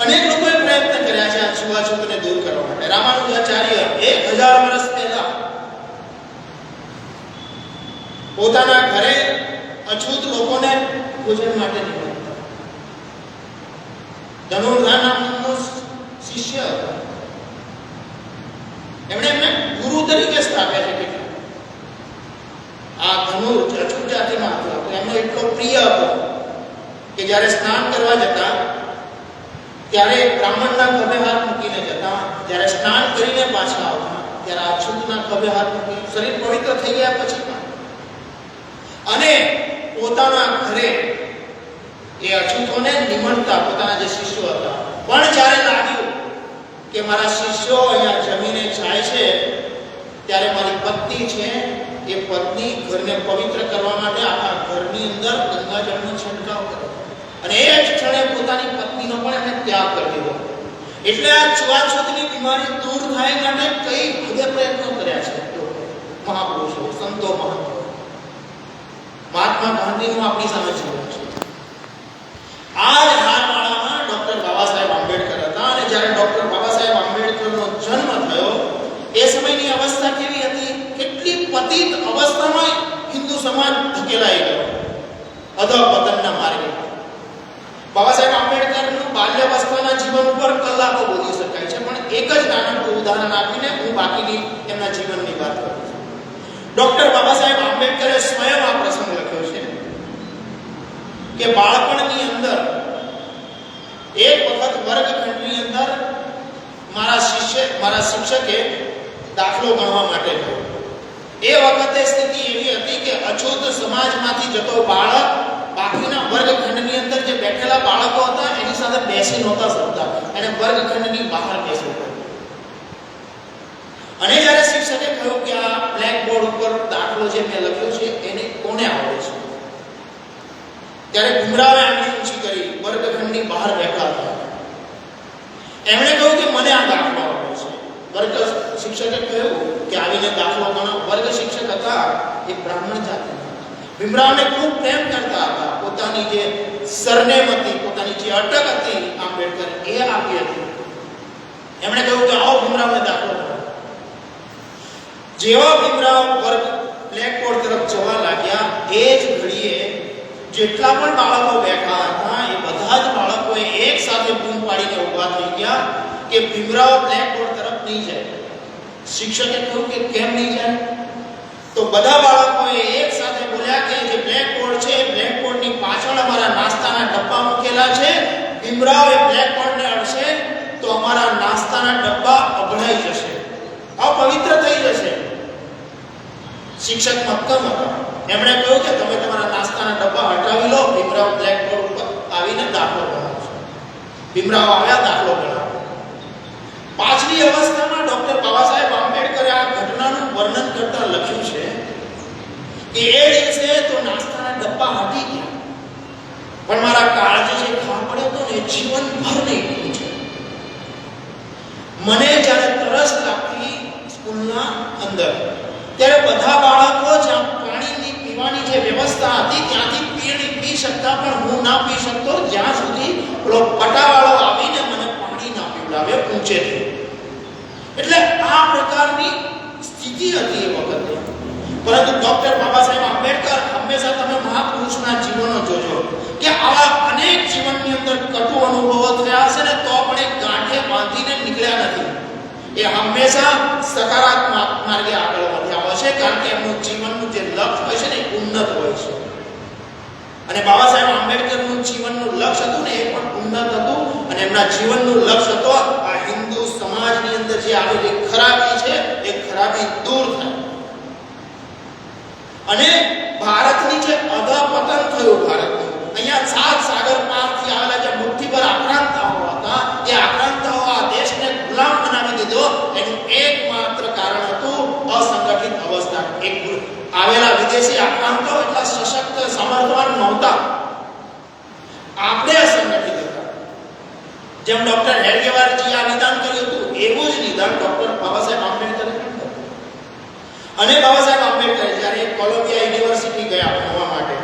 અનેક લોકોએ પ્રયત્ન કર્યા છે આ છૂઆછૂતને દૂર કરવા માટે. રામાનુજાચાર્ય 1000 વર્ષ પહેલા પોતાના ઘરે અછૂત લોકોને ભોજન માટે નીકળતા. ધનુર્ધર નામનો શિષ્ય હતો. એમણે ગુરુ તરીકે સ્થાપ્યા છે. કેટલા આ ધનુર અછૂત જાતિમાં હતો, તો એમનો એટલો પ્રિય હતો કે જ્યારે સ્નાન કરવા જતા ત્યારે બ્રાહ્મણના ખભે હાથ મૂકીને જતા, જ્યારે સ્નાન કરીને પાછા આવતા ત્યારે અછૂતના ખભે હાથ મૂકી શરીર પવિત્ર થઈ ગયા પછી પણ. અને પોતાના ઘરે એ અછૂતોને નિમણતા, પોતાના જે શિષ્યો હતા. પણ જ્યારે લાગ્યું કે મારા શિષ્યો અહીંયા જમીને જાય છે, ત્યારે મારી પત્ની છે એ પત્ની ઘરને પવિત્ર કરવા માટે આખા ઘરની અંદર ગંગાજળનો છંટકાવ કરે અને એ જ ક્ષણે પોતાની પત્નીનો પણ એમણે ત્યાગ કરી દીધો. એટલે આ છૂઆછૂતની બીમારી દૂર થાય માટે કઈ ભવ્ય પ્રયત્નો કર્યા છે મહાપુરુષો, સંતો, મહંતો. મહાત્મા ગાંધીનું આપણી સામે જીવન છે. આ જ હારમાળામાં ડોક્ટર બાબા સાહેબ આંબેડકર હતા. અને જ્યારે ડોક્ટર ધકેલાઈ ગયો અધઃપતનના માર્ગે. બાબા સાહેબ આંબેડકરનું બાલ્યાવસ્થાના જીવન ઉપર કલાકો બોલી શકાય છે, પણ એક જ નાનકડું ઉદાહરણ આપીને હું બાકીની એમના જીવનની વાત કરું છું. ડોક્ટર બાબા સાહેબ આંબેડકરે સ્વયં આ પ્રસંગ લખ્યો છે કે બાળપણની અંદર એક વખત વર્ગખંડની અંદર મારા શિક્ષકે દાખલો ગણવા માટે કહ્યું. એ વખતે સ્થિતિ એવી હતી કે અછૂત સમાજમાંથી જતો બાળક બાકીના વર્ગખંડની અંદર જે બેઠેલા બાળકો હતા એની સાથે બેસી નહોતા શકતા, એને વર્ગખંડની બહાર બેસવું પડ્યું. અને જ્યારે શિક્ષકે કહ્યું કે આ બ્લેકબોર્ડ ઉપર દાખલો જે મેં લખ્યો છે એને કોને આવડે છે, ત્યારે ભીમરાવે આંગળી ઊંચી કરી વર્ગખંડની બહાર બેઠા હતા. એમણે કહ્યું કે મને આ દાખલો આવડે છે. વર્ગ શિક્ષકે કહ્યું કે આવીને દાખલો ગણો. વર્ગ શિક્ષક હતા એ બ્રાહ્મણ જાતિના. ભીમરાવને ખૂબ પ્રેમ કરતા હતા. પોતાની જે સરનેમ હતી, પોતાની જે અટક હતી આંબેડકર એ આપી હતી. એમણે કહ્યું કે આવો ભીમરાવને દાખલો ગણો. જેવા ભીમરાવ વર્ગ બ્લેકબોર્ડ તરફ જવા લાગ્યા એ જ ઘડીએ જેટલા પણ બાળકો બેઠા હતા એ બધા જ બાળકોએ એક સાથે બૂમ પાડીને ઊભા થઈ ગયા કે ભીમરાવ બ્લેકબોર્ડ તરફ નહીં જાય. શિક્ષકે કહ્યું કે કેમ નહીં જાય? તો બધા બાળકોએ એક સાથે બોલ્યા કે જે બ્લેકબોર્ડ છે બ્લેકબોર્ડની પાછળ અમારા નાસ્તાના ડબ્બા મૂકેલા છે. ભીમરાવ એ બ્લેકબોર્ડને અડશે તો અમારા નાસ્તાના ડબ્બા અભડાઈ જશે, અપવિત્ર થઈ જશે. શિક્ષક મક્કમ હતા. એમણે કહ્યું કે તમે તમારા નાસ્તાના ડબ્બા હટાવી લો, ભીમરાવ બ્લેકબોર્ડ ઉપર આવીને દાખલો ગણાવશે. ભીમરાવ આવ્યા, દાખલો ગણાવ્યો. પાછલી અવસ્થામાં ડોક્ટર બાબા સાહેબ આંબેડકરે આ ઘટનાનું વર્ણન કરતા લખ્યું છે કે એ દિવસે તો નાસ્તાના ડબ્બા હટી ગયા, પણ મારા કાળજે જે ઘા પડ્યો હતો ને જીવનભર નહીં ભૂલી છે. મને જ્યારે તરસ લાગતી સ્કૂલના અંદર ત્યારે બધા બાળકો જ્યાં પાણીની પીવાની જે વ્યવસ્થા હતી ત્યાંથી પાણી પી શકતા, પણ હું ના પી શકતો જ્યાં સુધી પેલો પટાવાળો આવીને મને પાણી ના પીવડાવે ઊંચેથી. એટલે આ પ્રકારની સ્થિતિ હતી એ વખતે. પરંતુ ડોક્ટર બાબા સાહેબ આંબેડકર હંમેશા તમે મહાપુરુષના જીવનો જોજો કે આવા અનેક જીવનની અંદર કટુ અનુભવો થયા છે ને તો પણ એ ગાંઠે બાંધીને નીકળ્યા નથી. એ હંમેશા સકારાત્મક માર્ગે આગળ વધ્યા હોય છે, કારણ કે એમનું જીવનનું જે લક્ષ્ય હોય છે ને એ ઉન્નત હોય છે. અને બાબા સાહેબ આંબેડકરનું જીવનનું લક્ષ્ય હતું ને એ પણ ઉન્નત હતું. અને એમના જીવનનું લક્ષ્ય હતો આ હિન્દુ સમાજની અંદર જે આવેલી ખરાબી છે એ ખરાબી દૂર થાય. અને ભારતની જે અધઃપતન થયું, ભારતનું અહીંયા સાત સાગર પારથી આવેલા જે મુઠ્ઠીભર આક્રાંતાઓ હતા એ આક્રાંતાઓ આ દેશને ગુલામ બનાવી દીધો. એનું એકમાત્ર કારણ હતું અસંગઠિત અવસ્થા. એક આવેલા વિદેશી આક્રાંતાઓ એટલા સશક્ત સમર્થવાન નહોતા, આપણે અસંગઠિત હતા. જેમ ડોક્ટર હેડગેવારજી આ નિદાન કર્યું હતું એવું જ નિદાન ડોક્ટર બાબા સાહેબ આંબેડકરે કર્યું. અને બાબા સાહેબ આંબેડકર જ્યારે કોલંબિયા યુનિવર્સિટી ગયા ભણવા માટે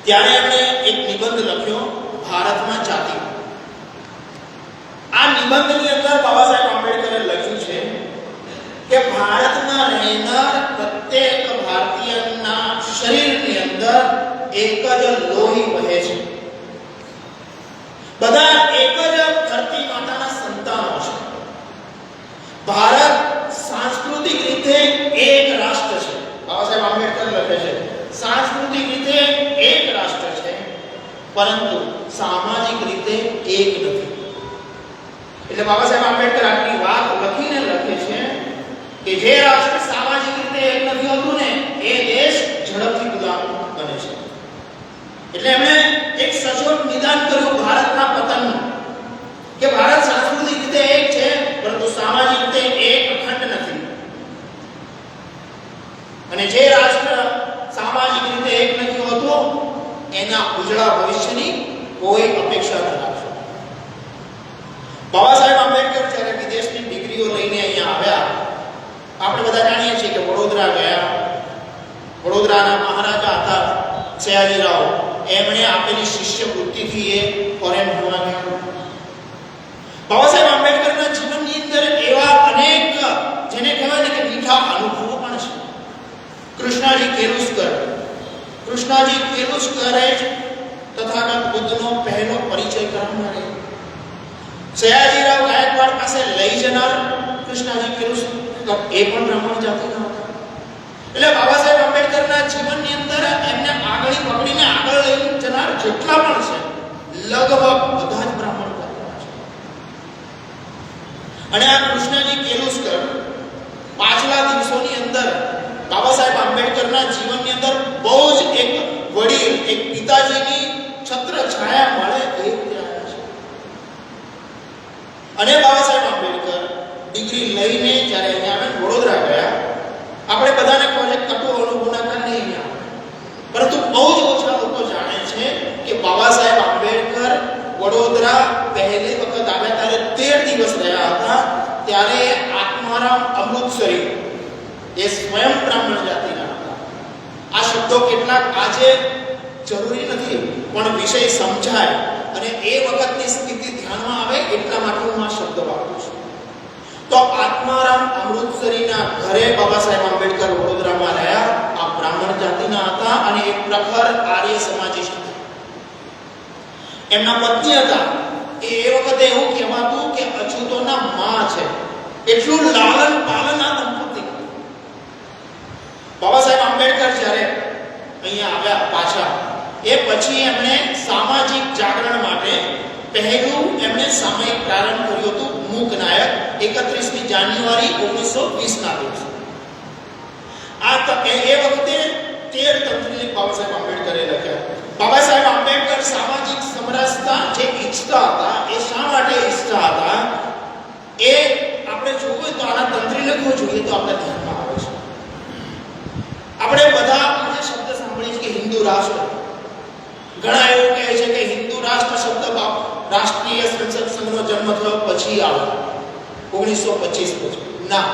ત્યારે એમણે એક નિબંધ લખ્યો ભારતમાં જાતિ. આ નિબંધની અંદર બાબા સાહેબ આંબેડકરે લખ્યું છે કે ભારતમાં રહેનાર પ્રત્યેક ભારતીયના શરીરની અંદર એક જ લોહી વહે છે. બધા એક જ ધરતી માતાના સંતાનો છે. ભારત સાંસ્કૃતિક રીતે એક રાષ્ટ્ર છે. બાબા સાહેબ આંબેડકર લખે છે સાંસ્કૃતિક રીતે એક રાષ્ટ્ર છે, પરંતુ સામાજિક રીતે એક નથી. એટલે બાબા સાહેબ આંબેડકર આટલી વાત લખીને લખે છે કે જે રાષ્ટ્ર સામાજિક રીતે એક નથી હોતું ને એ દેશ ઝડપથી ગુલામ બને છે. એટલે એમણે એક સચોટ નિદાન કર્યું ભારતના પતનનું કે ભારત સાંસ્કૃતિક રીતે એક છે, પરંતુ સામાજિક રીતે એક અખંડ નથી. અને જે રાષ્ટ્ર સામાજિક રીતે એક નથી હોતું એના ઉજળા ભવિષ્યની કોઈ અપેક્ષા ન રાખશો. બાબા સાહેબ આંબેડકર જ્યારે વિદેશની ડિગ્રીઓ લઈને અહીંયા આવ્યા, આપણે બધા જાણીએ છીએ કે વડોદરા ગયા. વડોદરાના મહારાજા હતા સયાજીરાવ, એમણે આપેલી શિષ્યવૃત્તિથી એ ફોરેન ભણવા ગયા. બાબા સાહેબ આંબેડકરના જીવનની અંદર એવા અનેક જેને કહેવાય ને કે મીઠા અનુભવો પણ છે. કૃષ્ણાજી કેરુસ્કર કૃષ્ણાજી કેલુસ્કરે જ તથાગત બુદ્ધનો પહેલો પરિચય કરાવનાર, સયાજીરાવ ગાયકવાડ પાસે લઈ જનાર કૃષ્ણાજી કેલુસ્કર એ પણ બ્રાહ્મણ જાતિના હતા. એટલે બાબા સાહેબ આંબેડકરના જીવનની અંદર એમને આગળ પકડીને આગળ લઈ જનાર જેટલા પણ છે લગભગ બધા જ બ્રાહ્મણ જાતિના છે. અને આ કૃષ્ણાજી કેલુસ્કર પાછલા દિવસોની અંદર બાબા સાહેબ આંબેડકરના જીવનની અંદર બહુ જ એક વડીલ, એક પિતાજીની છત્ર છાયા મળે એ રીતે આવ્યા છે. અને બાબા સાહેબ આંબેડકર ડિગ્રી લઈને જ્યારે અહીંયા આવે વડોદરા ગયા, આપણે બધાને કહે છે કટુ અનુભવના કારણે અહીંયા આવે, પરંતુ બહુ જ ઓછા લોકો જાણે છે કે બાબા સાહેબ આંબેડકર વડોદરા પહેલી વખત આવ્યા ત્યારે 13 દિવસ રહ્યા હતા. ત્યારે આત્મારામ અમૃતસરી એ સ્વયં બ્રાહ્મણ જાતિના હતા. આ શબ્દો કેટલાક આજે જરૂરી નથી, પણ વિષય સમજાય અને એ વખતની સ્થિતિ ધ્યાનમાં આવે એટલા માટે હું આ શબ્દ વાપરું છું. તો આત્મારામ અમૃતસરીના ઘરે બાબા સાહેબ આંબેડકર વડોદરામાં રહ્યા. આ બ્રાહ્મણ જાતિના હતા અને એક પ્રખર આર્ય સમાજિસ્ટ હતા. એમના પત્ની હતા એ વખતે એવું કહેવાતું કે અછૂતોના માં છે, એટલું લાલન પાલન આ દંપતી. બાબા સાહેબ આંબેડકર જ્યારે અહીંયા આવ્યા પાછા, એ પછી એમણે સામાજિક જાગરણ માટે પહેલું એમણે સામયિક પ્રારંભ કર્યું હતું, મૂક નાયક, 31મી જાન્યુઆરી 1920 ના દિવસે. એ વખતે 13 તંત્રી બાબા સાહેબ આંબેડકરે લખ્યા. બાબા સાહેબ આંબેડકર સામાજિક સમરસતા જે ઈચ્છતા હતા, એ શા માટે ઈચ્છતા હતા એ આપણે જોવું તો આના તંત્રી લખવું જોઈએ તો આપણે ધ્યાનમાં આવે છે. આપણે બધા આજે શબ્દ સાંભળીએ કે હિન્દુ રાષ્ટ્ર. ઘણા એવું કહે છે કે હિન્દુ રાષ્ટ્ર શબ્દ રાષ્ટ્રીય સંસદ સંઘનો જન્મ થયો પછી આવ્યો, 1925 પછી. ના,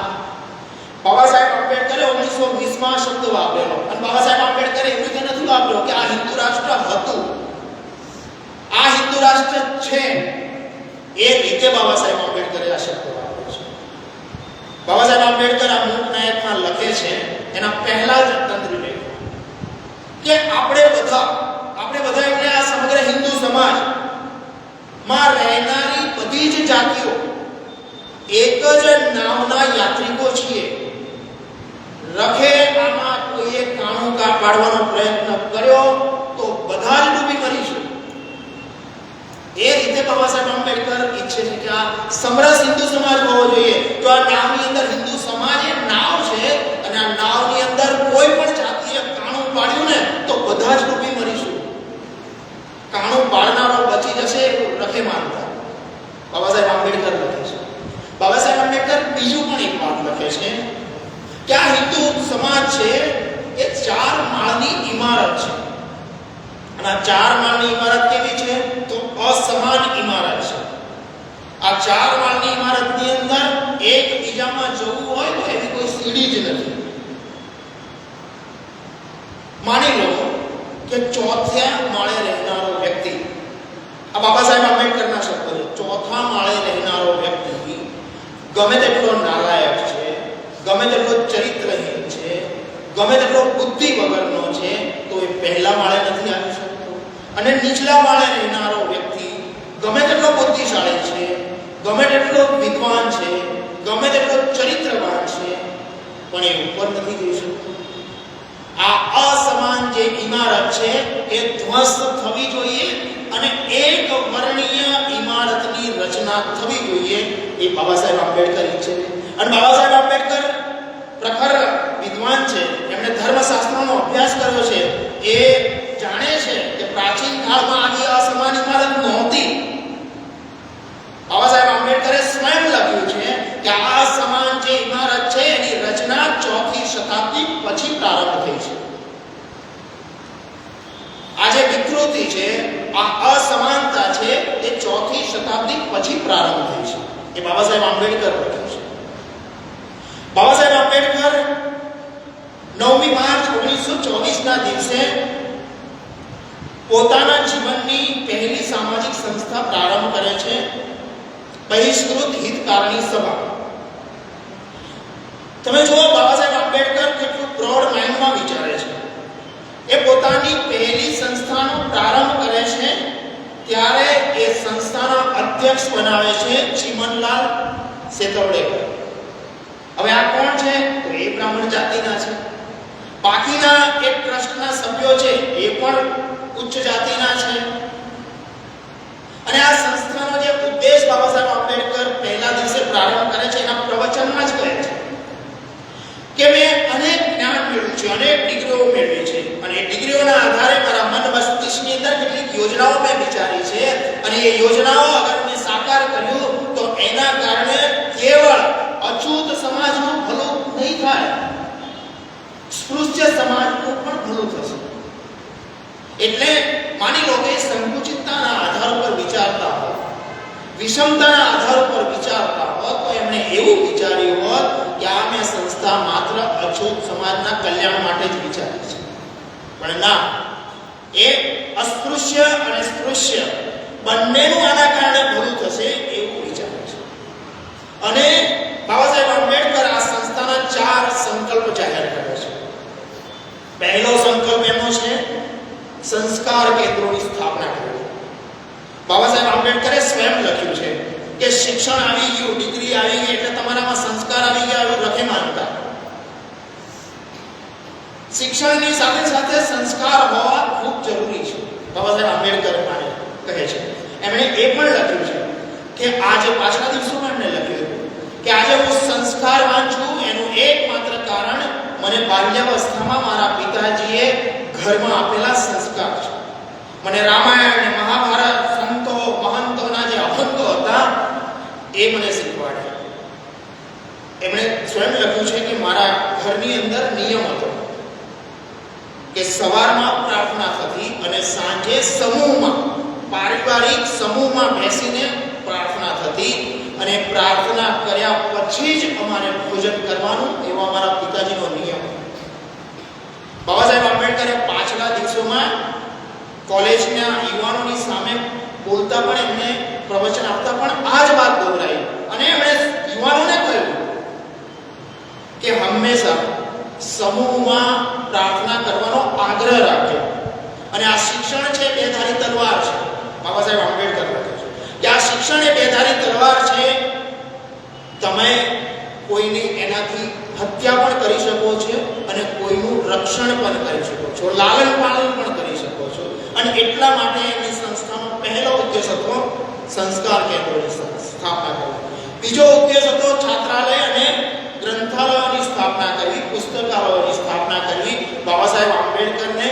બાબા સાહેબ આંબેડકરે 1920 માં શબ્દ વાપરેલો. અને બાબા સાહેબ આંબેડકરે એવી રીતે નથી વાપર્યો કે આ હિન્દુ રાષ્ટ્ર હતું, આ હિન્દુ રાષ્ટ્ર છે. એ રીતે બાબા સાહેબ આંબેડકરે આ શબ્દ વાપર્યો છે. બાબા સાહેબ આંબેડકર આ મૂક નાયકમાં લખે છે એના પહેલા જ તંત્રી કે આપણે બધા એટલે આ સમગ્ર હિન્દુ સમાજ માં રહેનારી બધી જ જાતિઓ એક જ નામના યાત્રિકો છીએ. રખે આમાં કોઈએ કાણું પાડવાનો પ્રયત્ન કર્યો તો બધા જ ડૂબી કરીશું. એ રીતે બાબા સાહેબ આંબેડકર ઈચ્છે છે કે આ સમરસ હિન્દુ સમાજ હોવો જોઈએ. તો આ નામની અંદર હિન્દુ સમાજ એ નાવ છે અને આ નાવની અંદર કોઈ પણ જાતિએ કાણું પાડ્યું ને તો બધા જ ડૂબી મરીશું. કાણું પાડનારો બચી જશે એવું રખે માનતા બાબા સાહેબ આંબેડકર લખે છે. બાબા સાહેબ આંબેડકર બીજું પણ એક વાત લખે છે કે આ હિન્દુ સમાજ છે એ 4 માળની ઇમારત છે. અને આ 4 માળની ઇમારત કેવી છે તો અસમાન ઇમારત છે. આ 4 માળની ઇમારતની અંદર એક બીજામાં જવું હોય તો એવી કોઈ સીડી જ નથી. માની લો કે 4થા માળે રહેનારો વ્યક્તિ, આ બાબા સાહેબ આંબેડકરના શબ્દો છે, 4થા માળે રહેનારો વ્યક્તિ ગમે તેટલો નાલાયક છે, ગમે તેટલો ચરિત્રહીન છે, ગમે તેટલો બુદ્ધિ વગરનો છે, તો એ પહેલા માળે નથી આવી શકતો. અને નીચલા માળે રહેનારો વ્યક્તિ ગમે તેટલો બુદ્ધિશાળી છે, ગમે તેટલો વિદ્વાન છે, ગમે તેટલો ચરિત્રવાન છે, પણ એ ઉપર નથી જઈ શકતો. આ અસમાન જે ઇમારત છે એ ધ્વસ્ત થવી જોઈએ અને એક વર્ણીય ઇમારતની રચના થવી જોઈએ. એ બાબા સાહેબ આંબેડકર ઈચ્છે છે. અને બાબા સાહેબ આંબેડકર પ્રખર વિદ્વાન છે, એમણે ધર્મશાસ્ત્રનો અભ્યાસ કર્યો છે. એ જાણે છે કે પ્રાચીન કાળમાં આવી અસમાન ઇમારત નહોતી. બાબા સાહેબ આંબેડકરે સ્વયં લખ્યું છે કે આ સમાન જે ઇમારત છે એની રચના 4થી શતાબ્દી પછી પ્રારંભ થઈ છે. આ જે વિકૃતિ છે, આ અસમાનતા છે, એ 4થી શતાબ્દી પછી પ્રારંભ થઈ છે. એ બાબા સાહેબ આંબેડકર લખ્યું છે. બાબા સાહેબ આંબેડકર 9મી માર્ચ 1924 ના દિવસે પોતાના જીવનની પહેલી સામાજિક સંસ્થા પ્રારંભ કરે છે, બહિષ્કૃત હિતકારણી સભા. તમે જુઓ બાબા સાહેબ આંબેડકર કેટલું બ્રોડ માઇન્ડમાં વિચારે છે. એ પોતાના પોતાની પહેલી સંસ્થાનો પ્રારંભ કરે છે ત્યારે એ સંસ્થાના અધ્યક્ષ બનાવે છે ચીમનલાલ સેતવડેકર. હવે આ કોણ છે? તો એ બ્રાહ્મણ જાતિના છે. બાકીના એક ટ્રસ્ટના સભ્યો છે એ પણ ઉચ્ચ જાતિના છે. અને આ સંસ્થાનો જે ઉદ્દેશ બાબા સાહેબ આંબેડકર પહેલા દિવસે પ્રારંભ કરે છે એના પ્રવચનમાં જ કહે છે કે મેં અનેક જ્ઞાન મેળવ્યું છે, અનેક ડિગ્રીઓ મેળવી છે, અને એ ડિગ્રીઓના આધારે મારા મન મસ્તિષ્કની અંદર કેટલીક યોજનાઓ મેં વિચારી છે, અને એ યોજનાઓ અગર મેં સાકાર કર્યું તો એના કારણે કેવળ અછૂત સમાજનું ભલું નહીં થાય, સ્પૃશ્ય સમાજનું પણ ભલું થશે. એટલે માની લો કે સંકુચિતતાના આધાર પર વિચારતા હોય, વિષમતાના આધાર પર વિચારતા હોય, તો એમણે એવું વિચાર્યું હોત કે આ મેં સંસ્થા માત્ર અછૂત સમાજના કલ્યાણ માટે જ વિચારી છે. પણ ના, એ અસ્પૃશ્ય અને સ્પૃશ્ય બંનેનું આના કારણે ભલું થશે એવું વિચારે છે. અને બાબા સાહેબ આંબેડકર આ સંસ્થાના 4 સંકલ્પ જાહેર કરે છે. પહેલો સંકલ્પ એનો છે સંસ્કાર કેન્દ્રોની સ્થાપના કરવી. બાબા સાહેબ આંબેડકરે સ્વયં લખ્યું છે કે શિક્ષણ આવી ગયું, ડિગ્રી આવી ગઈ એટલે તમારામાં સંસ્કાર આવી ગયા એવું નથી માનતા. શિક્ષણની સાથે સાથે સંસ્કાર હોવા ખૂબ જરૂરી છે, બાબા સાહેબ આંબેડકર કહે છે. એમણે એ પણ લખ્યું છે કે આજે પાછલા દિવસોમાં એમણે લખ્યું કે આજે હું સંસ્કારવાન છું એનું એકમાત્ર કારણ મને બાલ્યાવસ્થામાં મારા પિતાજીએ ઘરમાં આપેલા સંસ્કાર છે. મને રામાયણ અને મહાભારત, સંતો મહંતોના જે અભંગો હતા એ મને શીખવાડ્યા. એમણે સ્વયં લખ્યું છે કે મારા ઘરની અંદર નિયમ હતો કે સવારમાં પ્રાર્થના થતી અને સાંજે સમૂહમાં, પારિવારિક સમૂહમાં બેસીને પ્રાર્થના થતી, અને પ્રાર્થના કર્યા પછી જ અમારે ભોજન કરવાનું એવો અમારા પિતાજીનો નિયમ. બાબા સાહેબ આંબેડકરે પાછલા દિવસોમાં કોલેજના યુવાનોની સામે બોલતા પણ એમને પ્રવચન આપતા પણ આ જ વાત દોહરાઈ, અને એમણે યુવાનોને કહ્યું કે હંમેશા સમૂહમાં પ્રાર્થના કરવાનો આગ્રહ રાખ્યો. અને આ શિક્ષણ છે બેધારી તલવાર છે. બાબા સાહેબ આંબેડકર કહે છે કે આ શિક્ષણ એ બેધારી તલવાર છે. તમે કોઈની એનાથી હત્યા પણ કરી શકો છો અને કોઈનું રક્ષણ પણ કરી શકો છો, લાલન પાલન પણ કરી શકો છો. અને એટલા માટે એની સંસ્થાનો પહેલો ઉદ્દેશ હતો સંસ્કાર કેન્દ્રોની સ્થાપના કરવી. બીજો ઉદ્દેશ હતો છાત્રાલય અને ગ્રંથાલયોની સ્થાપના કરવી, પુસ્તકાલયોની સ્થાપના કરવી. બાબા સાહેબ આંબેડકરને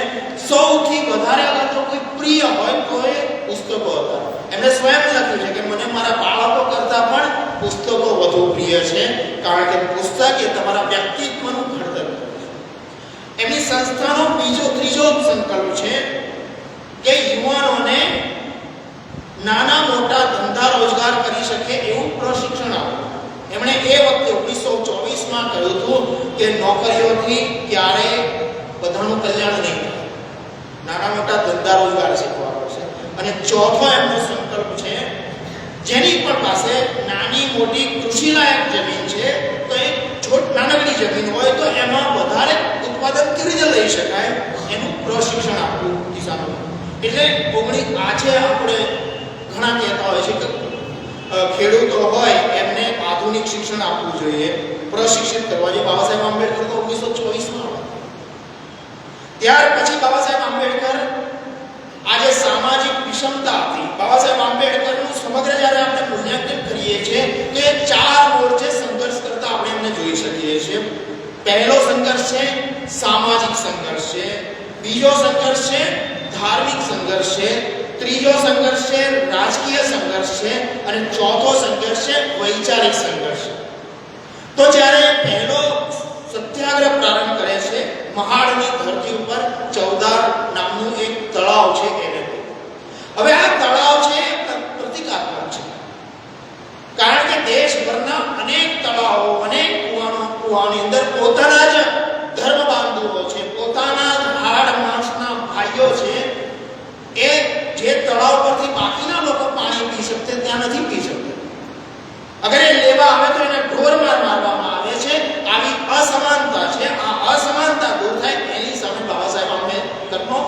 સૌથી વધારે અગર તો કોઈ પ્રિય હોય તો એ પુસ્તકો હતા. એમણે સ્વયં લખ્યું છે કે મને મારા બાળકો કરતાં પણ પુસ્તકો વધુ પ્રિય છે, કારણ કે પુસ્તક એ તમારા વ્યક્તિત્વનું ઘડતર કરે છે. એમની સંસ્થાનો ત્રીજો સંકલ્પ છે કે યુવાનોને નાના મોટા ધંધા રોજગાર કરી શકે એવું પ્રશિક્ષણ આપવું. એમણે એ વખતે 1924માં કહ્યું હતું કે નોકરીઓથી ક્યારેય બધાનું કલ્યાણ નહીં થાય, નાના મોટા ધંધા રોજગાર શીખવા પડશે. અને ચોથો એમનો સંકલ્પ છે જેની પણ પાસે નાની મોટી કૃષિલાયક જમીન છે તો એ નાનકડી જમીન હોય તો એમાં વધારે ઉત્પાદન કેવી રીતે લઈ શકાય એનું પ્રશિક્ષણ આપવું કિસાનોને. એટલે આજે આપણે ઘણા કહેતા હોય છે કે ખેડૂતો હોય એમને આધુનિક શિક્ષણ આપવું જોઈએ, પ્રશિક્ષિત કરવા જોઈએ. બાબા સાહેબ આંબેડકર તો 1924માં ત્યાર પછી બાબા સાહેબ આંબેડકર આજે સામાજિક વિષમતા હતી. બાબા સાહેબ આંબેડકરનું સમગ્ર જ્યારે આપણે મૂલ્યાંકન કરીએ છીએ તો એ 4 મોરચે સંઘર્ષ કરતા આપણે એમને જોઈ શકીએ છીએ. પહેલો સંઘર્ષ છે સામાજિક સંઘર્ષ છે, બીજો સંઘર્ષ છે ધાર્મિક સંઘર્ષ છે, ત્રીજો સંઘર્ષ છે રાજકીય સંઘર્ષ છે, અને ચોથો સંઘર્ષ છે વૈચારિક સંઘર્ષ. તો જ્યારે પહેલો સત્યાગ્રહ પ્રારંભ કરે છે મહાડની ધરતી ઉપર ચૌદાર નામનું એક તળાવ છે એને. હવે આ તળાવ છે પ્રતિકાત્મક છે, કારણ કે દેશભરના અનેક તળાવો, અનેક કુવાની અંદર પોતાના જ ધર્મ બાંધવો છે, પોતાના હાડ માંસના ભાઈઓ છે, એ જે તળાવ પરથી બાકીના લોકો પાણી પી શકતે ત્યાં નથી પી શકતા. અગર એ લેવા આવે તો એને ઢોર મારવામાં આવે છે. આવી અસમાનતા છે. આ અસમાનતા દૂર થાય એની સામે બાબા સાહેબ આંબેડકરનો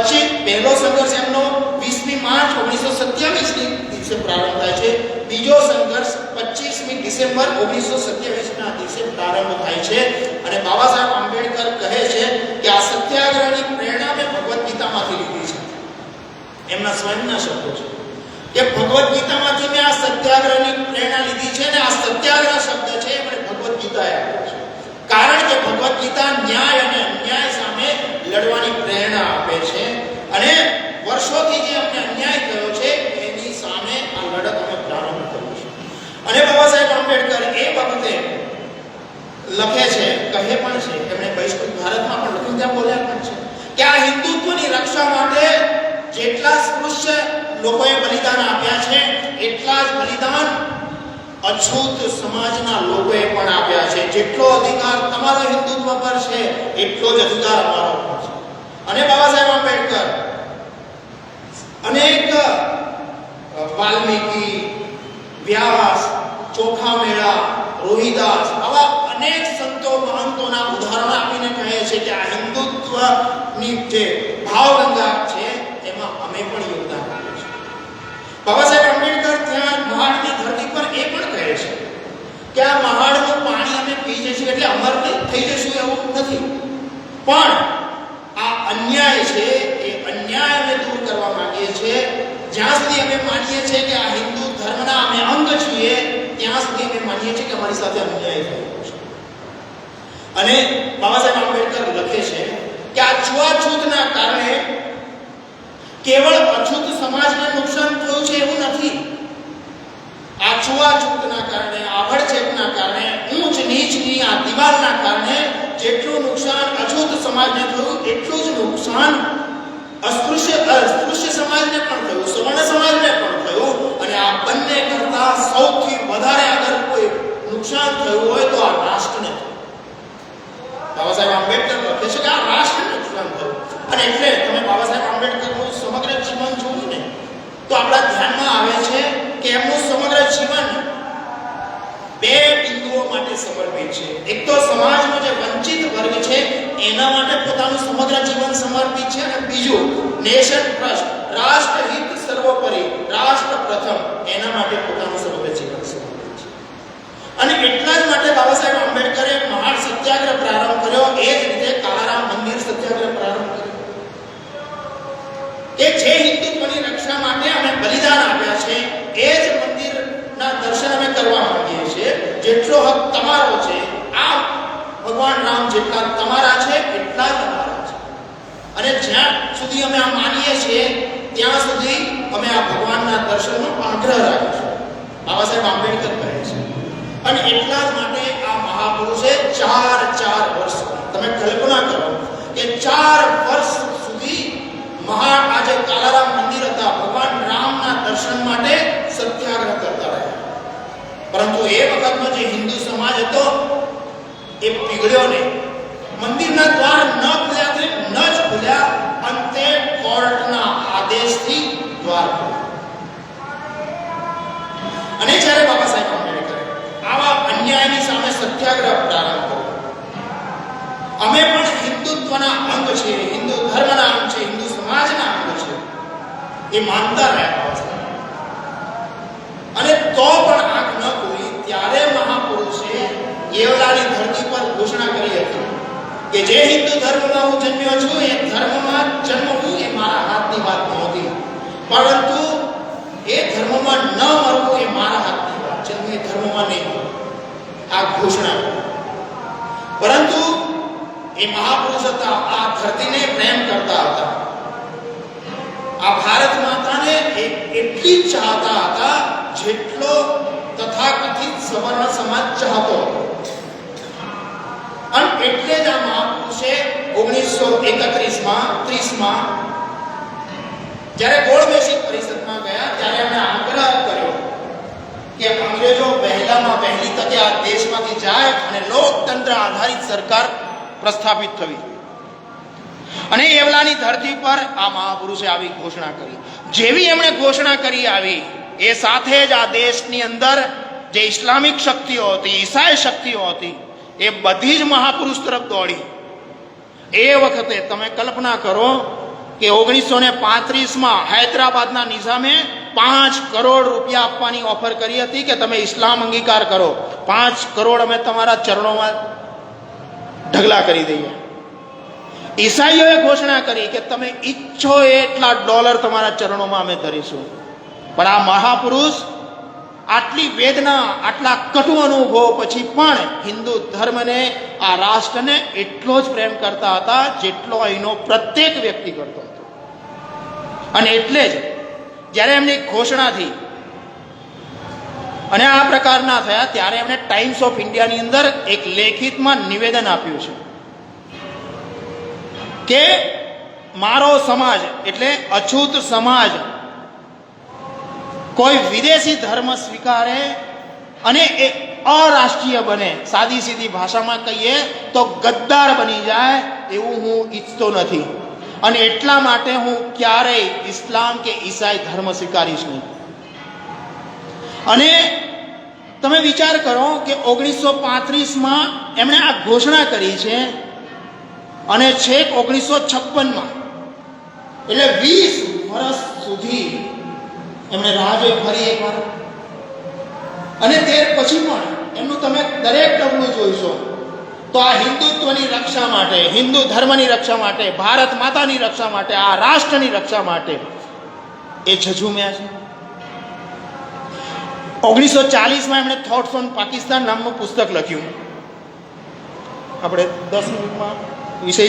પછી પહેલો સંઘર્ષ એમનો 20મી માર્ચ 1927ની દિવસે પ્રારંભ થાય છે. બીજો સંઘર્ષ 25મી ડિસેમ્બર 1927ના દિવસે પ્રારંભ થાય છે. અને બાબા સાહેબ આંબેડકર કહે છે કે આ સત્યાગ્રહની પ્રેરણા મેં ભગવદ્ ગીતામાંથી લીધી છે. એમના સ્વયંના શબ્દો છે કે ભગવદ્ ગીતામાંથી મેં આ સત્યાગ્રહની પ્રેરણા લીધી છે અને આ સત્યાગ્રહ શબ્દ છે એ મને ભગવદ્ ગીતાએ આપ્યો છે. કારણ કે ભગવદ્ ગીતા ન્યાય અને અન્યાય સામે લડવાની પ્રેરણા આપે છે અને વર્ષોથી જે અમને અન્યાય થયો છે એની સામે આ લડત અમે પ્રારંભ કર્યો છે. અને બાબા સાહેબ આંબેડકર એ વખતે લખે છે, કહે પણ છે, એમણે બહિષ્કૃત ભારતમાં પણ લખ્યું, ત્યાં બોલ્યા પણ છે કે આ હિન્દુત્વની રક્ષા માટે જેટલા સ્પૃશ્ય લોકોએ બલિદાન આપ્યા છે એટલા જ બલિદાન અછૂત સમાજના લોકોએ પણ આપ્યા છે. જેટલો અધિકાર તમારો હિન્દુત્વ પર છે એટલો જ અધિકાર અમારો પર છે. અને બાબા સાહેબ આંબેડકર અનેક વાલ્મીકી, વ્યાસ, ચોખામેળા, રોહિદાસ આવા અનેક સંતો મહંતોના ઉદાહરણ આપીને કહે છે કે આ હિન્દુત્વની જે ભાવગંગા છે એમાં અમે પણ યોગદાન આપ્યું છે. બાબા સાહેબ આંબેડકર ત્યાં મહાડની ધરતી પર એ પણ કહે છે કે આ મહાડનું પાણી અમે પી જઈશું એટલે અમર થઈ જશું એવું નથી, પણ આ અન્યાય છે એ અન્યાય અમે દૂર કરવા માંગીએ છીએ. જ્યાં સુધી અમે માનીએ છીએ કે આ હિન્દુ ધર્મના અમે અંગ છીએ ત્યાં સુધી અમે માનીએ છીએ કે અમારી સાથે અન્યાય થયો છે. અને બાબા સાહેબ આંબેડકર લખે છે કે આ છૂઆછૂતના કારણે કેવળ અછૂત સમાજને નુકસાન થયું છે એવું નથી. આ છૂઆછૂતના કારણે, આભડછેદના કારણે, ઊંચ નીચની આ દિવાલના કારણે જેટલું નુકસાન અછૂત સમાજને થયું એટલું જ નુકસાન અસ્પૃશ્ય સમાજને પણ થયું, સવર્ણ સમાજને પણ થયું. અને આ બંને કરતા સૌથી વધારે અગર કોઈ નુકસાન થયું હોય તો આ રાષ્ટ્રને થયું. બાબા સાહેબ આંબેડકર લખે છે કે આ રાષ્ટ્રને નુકસાન થયું. અને એટલે તમે બાબા સાહેબ આંબેડકરનું સમગ્ર જીવન જોયું ને તો આપણા ધ્યાનમાં આવે છે કે એમનું સમગ્ર જીવન બે બિંદુઓ માટે સમર્પિત છે. એક તો સમાજનો જે વંચિત વર્ગ છે એના માટે પોતાનું સમગ્ર જીવન સમર્પિત છે અને બીજું નેશન ફર્સ્ટ, રાષ્ટ્રહિત સર્વોપરી, રાષ્ટ્ર પ્રથમ એના માટે પોતાનું સમગ્ર જીવન સમર્પિત છે. અને એટલા જ માટે બાબા સાહેબ આંબેડકરે મહાન સત્યાગ્રહ પ્રારંભ કર્યો. એ જ રીતે કાલારામ મંદિર સત્યાગ્રહ પ્રારંભ કર્યો કે જે હિન્દુત્વની રક્ષા માટે અમે બલિદાન આપ્યા છે એ જ મંદિરના દર્શન અમે કરવા માંગીએ છીએ. જેટલો હક તમારો છે, આ ભગવાન રામ જેટલા તમારા છે એટલા જ અમારા છે. અને જ્યાં સુધી અમે આ માનીએ છીએ ત્યાં સુધી અમે આ ભગવાનના દર્શનનો આગ્રહ રાખીશું, બાબા સાહેબ આંબેડકર કહે છે. અને એટલા જ માટે આ મહાપુરુષે 4 વર્ષ, તમે કલ્પના કરો કે 4 વર્ષ સુધી આજે કાલારામ મંદિર હતા ભગવાન રામના દર્શન માટે સત્યાગ્રહ કરતા રહ્યા. પરંતુ એ વખતનો જે હિન્દુ સમાજ હતો એ પીગળ્યો નહીં. મંદિરના દ્વાર ન ખુલ્યા તે ન જ ખુલ્યા. અંતે કોર્ટના આદેશથી દ્વાર ખુલ્યા. અને જ્યારે બાબા સાહેબ આંબેડકરે આવા અન્યાયની સામે સત્યાગ્રહ પ્રારંભ કર્યો, અમે પણ હિન્દુત્વના અંગ છીએ, હિન્દુ ધર્મના અંગ છે, હિન્દુ સમાજના અંગ છે એ માનતા રહ્યા છે. અને તો પણ આંખ ન ખુલી ત્યારે મહાપુરુષે येवलाની ધરતી પર ઘોષણા કરી હતી કે જે હિન્દુ ધર્મમાં હું જન્મ્યો છું એ ધર્મમાં જન્મવું એ મારા હાથની વાત નહોતી, પરંતુ એ ધર્મમાં ન મરવું એ મારા હાથની વાત છે. હું એ ધર્મમાં નહીં મરું, આ ઘોષણા. પરંતુ એ મહાપુરુષ હતા, આ ધરતીને પ્રેમ કરતા હતા, આ ભારત માતાને એટલી ચાહતા હતા જેટલો તથાકથિત સવર્ણ સમાજ ચાહતો હતો. અને એટલે જ આ મહાપુરુષે 1931માં જ્યારે ગોળમેજી પરિષદમાં ગયા ત્યારે એમણે આગ્રહ કર્યો કે અંગ્રેજો વહેલી તકે આ દેશમાંથી જાય અને લોકતંત્ર આધારિત સરકાર પ્રસ્થાપિત થવી. અને येवलाની ધરતી પર આ મહાપુરુષે આવી ઘોષણા કરી. જેવી એમણે ઘોષણા કરી આવી એ સાથે જ આ દેશની અંદર જે ઇસ્લામિક શક્તિઓ હતી, ઈસાઈ શક્તિઓ હતી, એ બધી જ મહાપુરુષ તરફ દોડી. એ વખતે તમે કલ્પના કરો કે 1935માં હૈદરાબાદના નિઝામે 5 કરોડ રૂપિયા આપવાની ઓફર કરી હતી કે તમે ઇસ્લામ અંગીકાર કરો, 5 કરોડ અમે તમારા ચરણોમાં ઢગલા કરી દઈએ. ઈસાઈઓએ ઘોષણા કરી કે તમે ઈચ્છો એટલા ડોલર તમારા ચરણોમાં અમે ધરીશું. પણ આ મહાપુરુષ આટલી વેદના, આટલા કટુ અનુભવો પછી પણ હિન્દુ ધર્મને, આ રાષ્ટ્રને એટલો જ પ્રેમ કરતા હતા જેટલો અહીંનો પ્રત્યેક વ્યક્તિ કરતો હતો. અને એટલે જ જ્યારે એમની ઘોષણા થઈ અને આ પ્રકારના થયા ત્યારે એમણે ટાઈમ્સ ઓફ ઇન્ડિયાની અંદર એક લેખિતમાં નિવેદન આપ્યું છે કે મારો સમાજ એટલે અછૂત સમાજ કોઈ વિદેશી ધર્મ સ્વીકારે અને એ અરાષ્ટ્રીય બને, સાદી સીધી ભાષામાં કહીએ તો ગદ્દાર બની જાય, એવું હું ઈચ્છતો નથી. અને એટલા માટે હું ક્યારેય ઇસ્લામ કે ઈસાઈ ધર્મ સ્વીકારીશ નહીં. અને તમે વિચાર કરો કે 1935માં એમણે આ ઘોષણા કરી છે અને છેક 1956માં એટલે 20 વર્ષ સુધી એમણે રાહ જોઈ ફરી એકવાર. અને ત્યાર પછી પણ એમનું તમે દરેક ડગલું જોઈશો તો આ હિન્દુત્વની રક્ષા માટે, હિન્દુ ધર્મની રક્ષા માટે, ભારત માતાની રક્ષા માટે, આ રાષ્ટ્રની રક્ષા માટે એ ઝઝૂમ્યા છે. 1940માં એમણે થોટ્સ ઓન પાકિસ્તાન નામનું પુસ્તક લખ્યું. આપણે 10 મિનિટમાં વિષય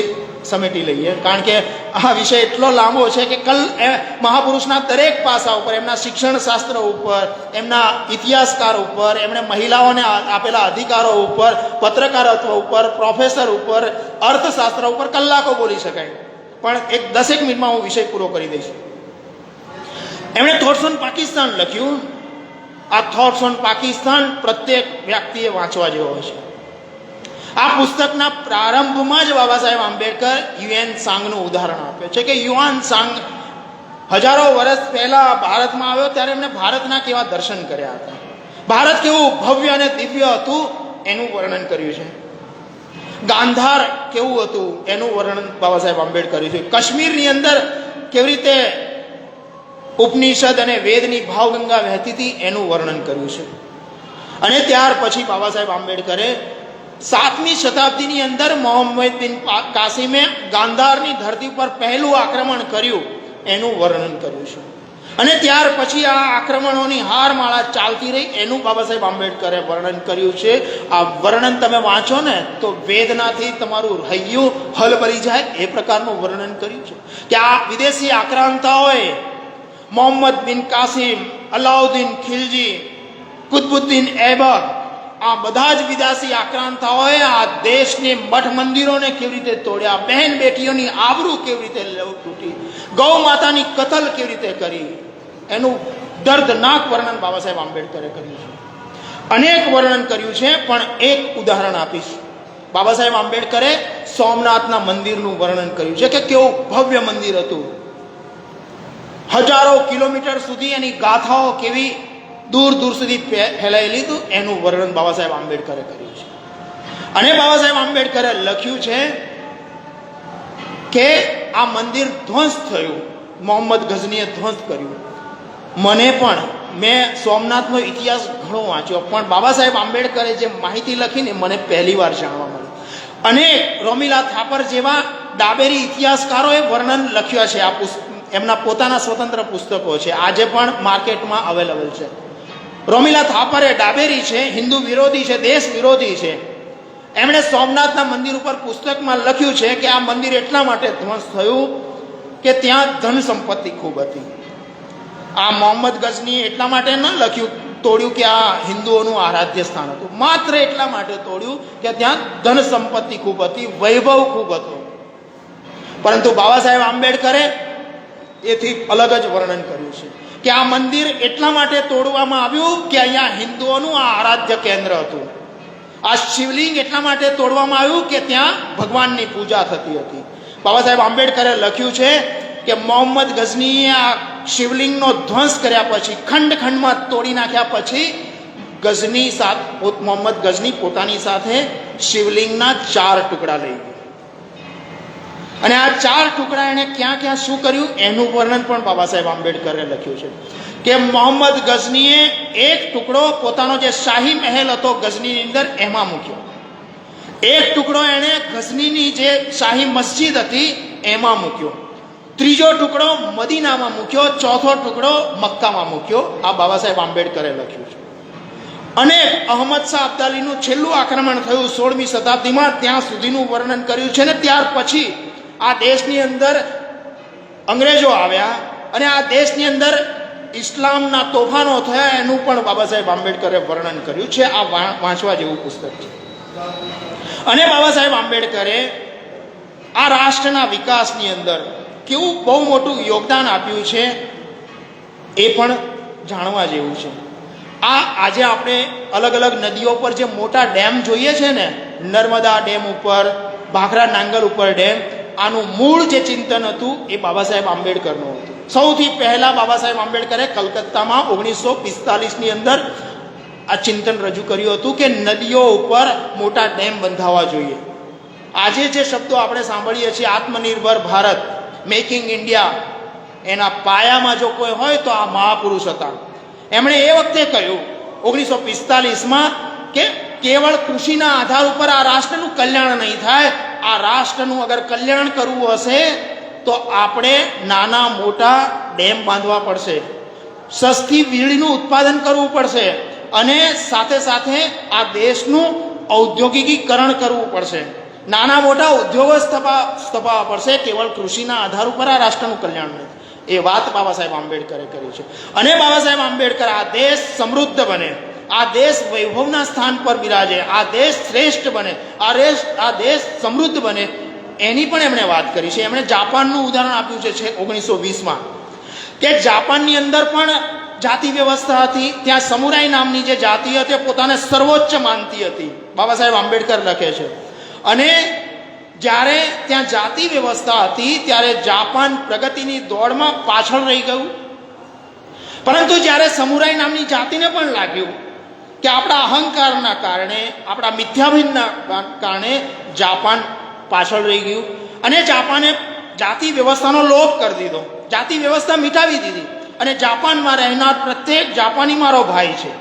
સમેટી લઈએ, કારણ કે આ વિષય એટલો લાંબો છે કે મહાપુરુષના દરેક પાસા ઉપર, એમના શિક્ષણ શાસ્ત્ર ઉપર, એમના ઇતિહાસકાર ઉપર, એમણે મહિલાઓને આપેલા અધિકારો ઉપર, પત્રકારત્વ ઉપર, પ્રોફેસર ઉપર, અર્થશાસ્ત્ર ઉપર કલાકો બોલી શકાય. પણ 10 મિનિટમાં હું વિષય પૂરો કરી દઈશ. એમણે થોટ્સ ઓન પાકિસ્તાન લખ્યું. આ થોટ્સ ઓન પાકિસ્તાન પ્રત્યેક વ્યક્તિએ વાંચવા જેવો છે. આ પુસ્તકના પ્રારંભમાં જ બાબા સાહેબ આંબેડકર યુએન સાંગનું ઉદાહરણ આપે છે કે યુએન સાંગ હજારો વર્ષ પહેલા ભારતમાં આવ્યો ત્યારે એમણે ભારતના કેવા દર્શન કર્યા હતા, ભારત કેવું ભવ્ય અને દિવ્ય હતું એનું વર્ણન કર્યું છે. ગાંધાર કેવું હતું એનું વર્ણન બાબા સાહેબ આંબેડકર કર્યું છે. કાશ્મીરની અંદર કેવી રીતે ઉપનિષદ અને વેદની ભાવગંગા વહેતી હતી એનું વર્ણન કર્યું છે. અને ત્યાર પછી બાબા સાહેબ આંબેડકરે 7મી શતાબ્દીની અંદર મોહમ્મદ બિન કાસિમે ગાંધારની ધરતી પર પહેલું આક્રમણ કર્યું એનું વર્ણન કર્યું છે. અને ત્યાર પછી આ આક્રમણોની હારમાળા ચાલતી રહી એનું બાબા સાહેબ આંબેડકરે વર્ણન કર્યું છે. આ વર્ણન તમે વાંચો ને તો વેદનાથી તમારું હૈયું હલબલી જાય એ પ્રકારનું વર્ણન કર્યું છે કે આ વિદેશી આક્રાંતાઓએ મોહમ્મદ બિન કાસિમ, અલાઉદ્દીન ખિલજી, કુતબુદ્દીન ઐબક, આ બધા જ વિદેશી આક્રાંતાઓએ આ દેશની મઠ મંદિરોને કેવી રીતે તોડ્યા, બહેન બેટીઓની આબરૂ કેવી રીતે તૂટી, ગૌ માતાની કતલ કેવી રીતે કરી, એનું દર્દનાક વર્ણન બાબા સાહેબ આંબેડકરે કર્યું છે. અનેક વર્ણન કર્યું છે, પણ એક ઉદાહરણ આપીશ. બાબા સાહેબ આંબેડકરે સોમનાથના મંદિરનું વર્ણન કર્યું છે કે કેવું ભવ્ય મંદિર હતું. હજારો કિલોમીટર સુધી એની ગાથાઓ કેવી દૂર દૂર સુધી ફેલાયેલી હતું એનું વર્ણન બાબા સાહેબ આંબેડકરે કર્યું છે. અને બાબા સાહેબ આંબેડકરે લખ્યું છે કે આ મંદિર ધ્વંસ થયું, મોહમ્મદ ગઝનીએ ધ્વંસ કર્યું. મને પણ, મેં સોમનાથનો ઇતિહાસ ઘણો વાંચ્યો, પણ બાબા સાહેબ આંબેડકરે જે માહિતી લખીને મને પહેલી વાર જાણવા મળી. અને રોમિલા થાપર જેવા ડાબેરી ઇતિહાસકારોએ વર્ણન લખ્યા છે. આ એમના પોતાના સ્વતંત્ર પુસ્તકો છે, આજે પણ માર્કેટમાં અવેલેબલ છે. રોમિલા થાપરે ડાબેરી છે, હિન્દુ વિરોધી છે, દેશ વિરોધી છે. એમણે સોમનાથના મંદિર ઉપર પુસ્તકમાં લખ્યું છે કે આ મંદિર એટલા માટે ધ્વંસ થયું કે ત્યાં ધન સંપત્તિ ખૂબ હતી. આ મોહમ્મદ ગઝનીએ એટલા માટે ન લખ્યું, તોડ્યું કે આ હિન્દુઓનું આરાધ્ય સ્થાન હતું, માત્ર એટલા માટે તોડ્યું કે ત્યાં ધન સંપત્તિ ખૂબ હતી, વૈભવ ખૂબ હતો. પરંતુ બાબા સાહેબ આંબેડકરે એથી અલગ જ વર્ણન કર્યું છે કે આ મંદિર એટલા માટે તોડવામાં આવ્યું કે અહીંયા હિન્દુઓનું આ આરાધ્ય કેન્દ્ર હતું. આ શિવલિંગ એટલા માટે તોડવામાં આવ્યું કે ત્યાં ભગવાનની પૂજા થતી હતી. બાબા સાહેબ આંબેડકરે લખ્યું છે કે મોહમ્મદ ગઝનીએ આ શિવલિંગનો ધ્વંસ કર્યા પછી, ખંડ ખંડમાં તોડી નાખ્યા પછી મોહમ્મદ ગઝની પોતાની સાથે શિવલિંગના 4 ટુકડા લઈ ગયા. અને આ 4 ટુકડા એણે ક્યાં ક્યાં શું કર્યું એનું વર્ણન પણ બાબા સાહેબ આંબેડકરે લખ્યું છે કે મોહમ્મદ ગઝનીએ એક ટુકડો પોતાનો જે શાહી મહેલ હતો ગઝનીની અંદર એમાં મૂક્યો, એક ટુકડો એણે ગઝનીની જે શાહી મસ્જિદ હતી એમાં મૂક્યો, ત્રીજો ટુકડો મદીનામાં મૂક્યો, ચોથો ટુકડો મક્કામાં મૂક્યો. આ બાબા સાહેબ આંબેડકરે લખ્યું છે. અને અહમદ શાહ અબ્દાલીનું છેલ્લું આક્રમણ થયું 16મી શતાબ્દીમાં, ત્યાં સુધીનું વર્ણન કર્યું છે. ને ત્યાર પછી આ દેશની અંદર અંગ્રેજો આવ્યા અને આ દેશની અંદર ઇસ્લામના તોફાનો થયા એનું પણ બાબા સાહેબ આંબેડકરે વર્ણન કર્યું છે. આ વાંચવા જેવું પુસ્તક છે. અને બાબા સાહેબ આંબેડકરે આ રાષ્ટ્રના વિકાસની અંદર કેવું બહુ મોટું યોગદાન આપ્યું છે એ પણ જાણવા જેવું છે. આજે આપણે અલગ અલગ નદીઓ પર જે મોટા ડેમ જોઈએ છે ને, નર્મદા ડેમ ઉપર, ભાખરા નાંગલ ઉપર ડેમ, આનું મૂળ જે ચિંતન હતું એ બાબા સાહેબ આંબેડકરનું હતું. સૌથી પહેલા બાબા સાહેબ આંબેડકરે કલકત્તામાં 1945ની અંદર આ ચિંતન રજૂ કર્યું હતું કે નદીઓ ઉપર મોટા ડેમ બંધાવવા જોઈએ. આજે જે શબ્દો આપણે સાંભળીએ છીએ, આત્મનિર્ભર ભારત, મેકિંગ ઇન્ડિયા, એના પાયામાં જો કોઈ હોય તો આ મહાપુરુષ હતા. એમણે એ વખતે કહ્યું 1945માં કે કેવળ કૃષિના આધાર ઉપર આ રાષ્ટ્રનું કલ્યાણ નહીં થાય. આ રાષ્ટ્રનું અગર કલ્યાણ કરવું હશે તો આપણે નાના મોટા ડેમ બાંધવા પડશે, સસ્તી વીજળીનું ઉત્પાદન કરવું પડશે અને સાથે સાથે આ દેશનું ઔદ્યોગિકીકરણ કરવું પડશે, નાના મોટા ઉદ્યોગો સ્થપાવવા પડશે. કેવળ કૃષિના આધાર ઉપર આ રાષ્ટ્રનું કલ્યાણ નહીં. એ વાત બાબા સાહેબ આંબેડકરે કરી છે. અને બાબા સાહેબ આંબેડકર આ દેશ સમૃદ્ધ બને, આ દેશ વૈભવના સ્થાન પર બિરાજે, આ દેશ શ્રેષ્ઠ બને, આ દેશ સમૃદ્ધ બને, એની પણ એમણે વાત કરી છે. એમણે જાપાનનું ઉદાહરણ આપ્યું છે 1920માં કે જાપાનની અંદર પણ જાતિ વ્યવસ્થા હતી. ત્યાં સમુરાઈ નામની જે જાતિ હતી પોતાને સર્વોચ્ચ માનતી હતી, બાબા સાહેબ આંબેડકર લખે છે. અને જ્યારે ત્યાં જાતિ વ્યવસ્થા હતી ત્યારે જાપાન પ્રગતિની દોડમાં પાછળ રહી ગયું. પરંતુ જ્યારે સમુરાઈ નામની જાતિને પણ લાગ્યું કે આપણા અહંકારના કારણે, આપણા મિથ્યાભિનના કારણે જાપાન પાછળ રહી ગયું અને જાપાને જાતિ વ્યવસ્થાનો લોપ કરી દીધો, જાતિ વ્યવસ્થા મિટાવી દીધી અને જાપાનમાં રહેનાર પ્રત્યેક જાપાની મારો ભાઈ છે.